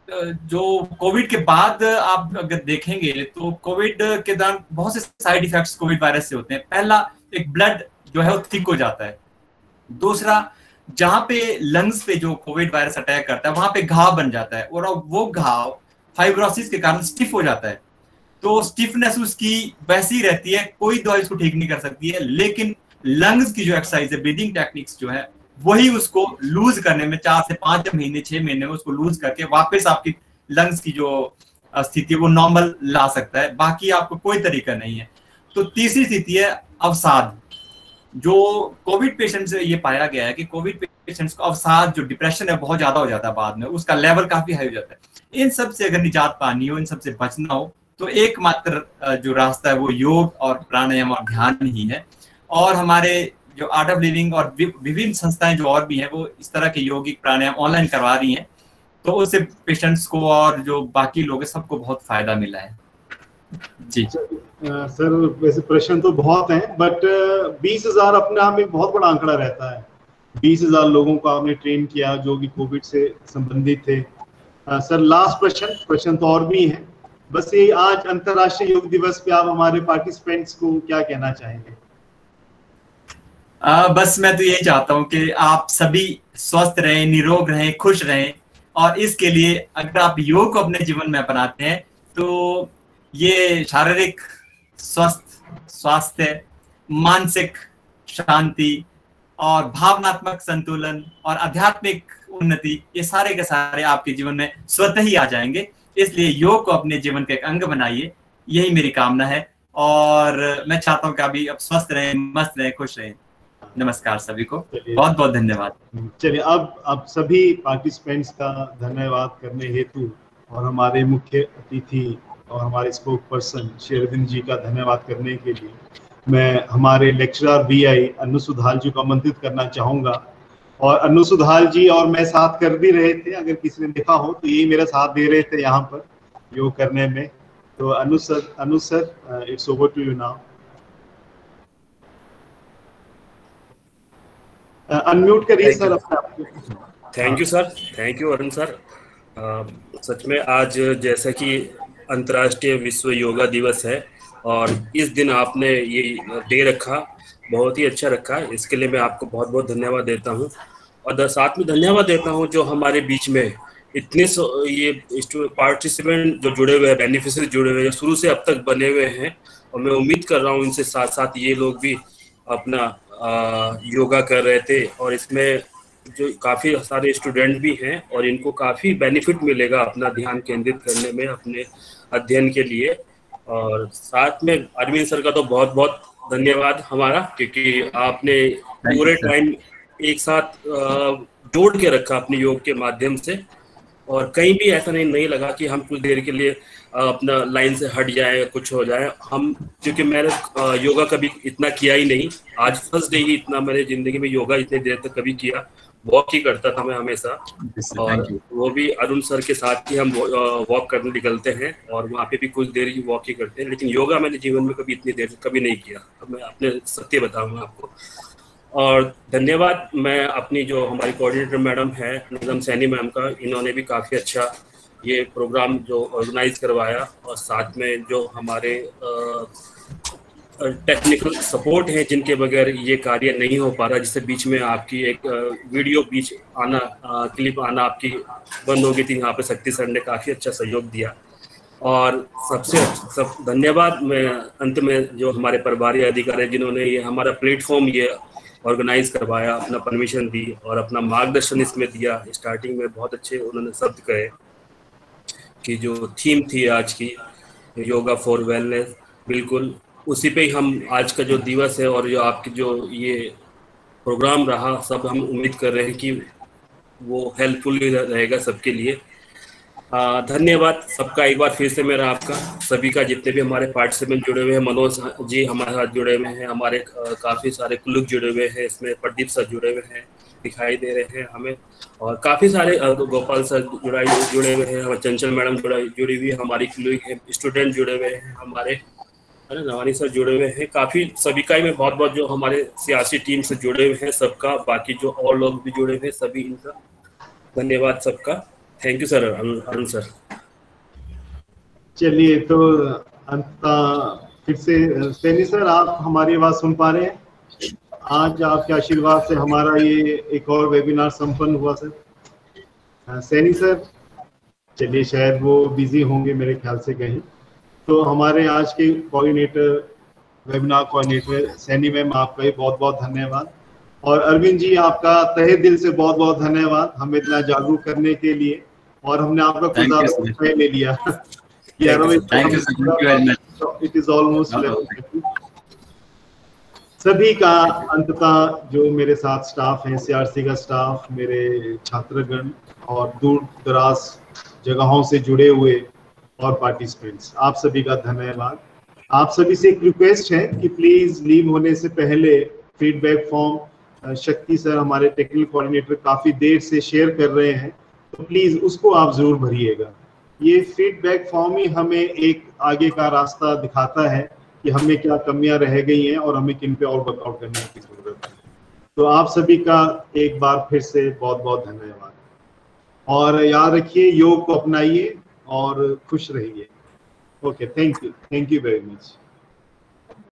जो कोविड के बाद आप अगर देखेंगे तो कोविड के दौरान बहुत से साइड इफेक्ट्स कोविड वायरस से होते हैं। पहला, एक ब्लड जो है वो थिक हो जाता है। दूसरा, जहां पे लंग्स पे जो कोविड वायरस अटैक करता है वहां पे घाव बन जाता है और वो घाव फाइब्रोसिस के कारण स्टिफ हो जाता है। तो स्टिफनेस उसकी वैसी रहती है, कोई दवाई उसको ठीक नहीं कर सकती है। लेकिन लंग्स की जो एक्सरसाइज है, ब्रीदिंग टेक्निक्स जो है, वही उसको लूज करने में 4 से 5 महीने, 6 महीने में उसको लूज करके वापस आपकी लंग्स की जो स्थिति वो नॉर्मल ला सकता है। बाकी आपको कोई तरीका नहीं है। तो तीसरी स्थिति है अवसाद। जो कोविड पेशेंट से ये पाया गया है कि कोविड पेशेंट्स को अवसाद, जो डिप्रेशन है, बहुत ज्यादा हो जाता है बाद में, उसका लेवल काफी हाई हो जाता है। इन सब से अगर निजात पानी हो, इन सब से बचना हो, तो एकमात्र जो रास्ता है वो योग और प्राणायाम और ध्यान ही है। और हमारे जो आर्ट ऑफ लिविंग और विभिन्न संस्थाएं जो और भी हैं वो इस तरह के योगिक प्राणायाम ऑनलाइन करवा रही हैं। तो उससे पेशेंट्स को और जो बाकी लोग हैं सबको बहुत फायदा मिला है। जी सर, वैसे प्रश्न तो बहुत हैं, बट 20,000 अपने आप में बहुत बड़ा आंकड़ा रहता है। 20,000 लोगों को आपने ट्रेन किया जो कि कोविड से संबंधित थे। सर, लास्ट प्रश्न तो और भी हैं, बस ये आज अंतर्राष्ट्रीय योग दिवस पे आप हमारे पार्टिसिपेंट्स को क्या कहना चाहेंगे? बस मैं तो यही चाहता हूँ कि आप सभी स्वस्थ रहें, निरोग रहें, खुश रहें। और इसके लिए अगर आप योग को अपने जीवन में अपनाते हैं तो ये शारीरिक स्वास्थ्य, मानसिक शांति और भावनात्मक संतुलन और आध्यात्मिक उन्नति, ये सारे के सारे आपके जीवन में स्वतः ही आ जाएंगे। इसलिए योग को अपने जीवन का एक अंग बनाइए, यही मेरी कामना है। और मैं चाहता हूँ कि अभी अब स्वस्थ रहें, मस्त रहें, खुश रहें। नमस्कार सभी को, बहुत बहुत धन्यवाद। चलिए, अब सभी पार्टिसिपेंट्स का धन्यवाद करने हेतु और हमारे मुख्य अतिथि और हमारे स्पोक पर्सन श्री अरविंद जी का धन्यवाद करने के लिए मैं हमारे लेक्चरर VI अनु सुधाल जी को आमंत्रित करना चाहूँगा। और अनु सुधाल जी और मैं साथ कर भी रहे थे, अगर किसी ने देखा हो तो यही मेरा साथ दे रहे थे यहाँ पर योग करने में। तो Anu sir, it's over to you now. Unmute करिए सर अपने आप को। Thank you sir, thank you Arun sir. सच में आज जैसा कि अंतर्राष्ट्रीय विश्व योगा दिवस है और इस दिन आपने ये डे रखा, बहुत ही अच्छा रखा। इसके लिए मैं आपको बहुत बहुत धन्यवाद देता हूँ। और साथ में धन्यवाद देता हूँ जो हमारे बीच में इतने ये पार्टिसिपेंट जो जुड़े हुए हैं, बेनिफिशियरी जुड़े हुए हैं, जो शुरू से अब तक बने हुए हैं। और मैं उम्मीद कर रहा हूँ इनसे साथ साथ ये लोग भी अपना योगा कर रहे थे और इसमें जो काफ़ी सारे स्टूडेंट भी हैं और इनको काफ़ी बेनिफिट मिलेगा अपना ध्यान केंद्रित करने में, अपने अध्ययन के लिए। और साथ में अरविंद सर का तो बहुत बहुत धन्यवाद हमारा, क्योंकि आपने पूरे टाइम एक साथ जोड़ के रखा अपने योग के माध्यम से। और कहीं भी ऐसा नहीं लगा कि हम कुछ देर के लिए अपना लाइन से हट जाए, कुछ हो जाए। हम, क्योंकि मैंने योगा कभी इतना किया ही नहीं, आज फर्स्ट डे ही इतना मैंने ज़िंदगी में योगा इतनी देर तक कभी किया। वॉक ही करता था मैं हमेशा, और वो भी अरुण सर के साथ ही हम वॉक करने निकलते हैं, और वहाँ पे भी कुछ देर ही वॉक ही करते हैं। लेकिन योगा मैंने जीवन में कभी इतनी देर कभी नहीं किया, अब मैं अपने सत्य बताऊंगा आपको। और धन्यवाद मैं अपनी जो हमारी कोऑर्डिनेटर मैडम है निगम सैनी मैम का, इन्होंने भी काफ़ी अच्छा ये प्रोग्राम जो ऑर्गेनाइज करवाया, और साथ में जो हमारे टेक्निकल सपोर्ट है जिनके बगैर ये कार्य नहीं हो पा रहा, जिससे बीच में आपकी एक वीडियो बीच आना, क्लिप आना आपकी बंद हो गई थी, यहाँ पे शक्ति सर ने काफ़ी अच्छा सहयोग दिया। और सब धन्यवाद मैं अंत में जो हमारे प्रभारी अधिकारी जिन्होंने ये हमारा प्लेटफॉर्म ये ऑर्गेनाइज करवाया, अपना परमिशन दी और अपना मार्गदर्शन इसमें दिया। स्टार्टिंग में बहुत अच्छे उन्होंने शब्द कहे कि जो थीम थी आज की योगा फॉर वेलनेस, बिल्कुल उसी पे ही हम आज का जो दिवस है और जो आपकी जो ये प्रोग्राम रहा, सब हम उम्मीद कर रहे हैं कि वो हेल्पफुल रहेगा सबके लिए। धन्यवाद सबका एक बार फिर से मेरा, आपका सभी का, जितने भी हमारे पार्टिसिपेंट जुड़े हुए हैं, मनोज जी हमारे साथ जुड़े हुए हैं, हमारे काफ़ी सारे कुलुक जुड़े हुए हैं, इसमें प्रदीप सर जुड़े हुए हैं दिखाई दे रहे हैं हमें, और काफ़ी सारे गोपाल सर जुड़े हुए हैं, चंचल मैडम जुड़ी हुई है, हमारी कुलुक स्टूडेंट जुड़े हुए हैं हमारे, नवानी सर जुड़े हुए हैं, काफ़ी सभी का ही मैं बहुत बहुत जो हमारे सियासी टीम से जुड़े हुए हैं सबका, बाकी जो और लोग भी जुड़े हुए हैं सभी, इनका धन्यवाद सबका। Thank you sir, Arun sir. चलिए तो अंत फिर से सैनी सर, आप हमारी आवाज सुन पा रहे हैं? आज आपके आशीर्वाद से हमारा ये एक और वेबिनार संपन्न हुआ सर। सैनी सर, चलिए शायद वो बिजी होंगे मेरे ख्याल से कहीं, तो हमारे आज के coordinator, webinar coordinator Saini ma'am, आपका भी बहुत बहुत धन्यवाद, और अरविंद जी आपका तहे दिल से बहुत बहुत धन्यवाद हमें इतना जागरूक करने के लिए, और हमने आपका खुद समय ले लिया। इट इज ऑलमोस्ट सभी का अंततः जो मेरे साथ स्टाफ है, सीआरसी का स्टाफ, मेरे छात्रगण और दूर दराज जगहों से जुड़े हुए और पार्टिसिपेंट्स, आप सभी का धन्यवाद। आप सभी से एक रिक्वेस्ट है कि प्लीज लीव होने से पहले फीडबैक फॉर्म शक्ति सर हमारे टेक्निकल कोऑर्डिनेटर काफी देर से शेयर कर रहे हैं, तो प्लीज उसको आप जरूर भरिएगा। ये फीडबैक फॉर्म ही हमें एक आगे का रास्ता दिखाता है कि हमें क्या कमियां रह गई हैं और हमें किन पे और वर्कआउट करने की जरूरत है। तो आप सभी का एक बार फिर से बहुत बहुत धन्यवाद, और याद रखिए योग को अपनाइए और खुश रहिए। Okay, thank you very much.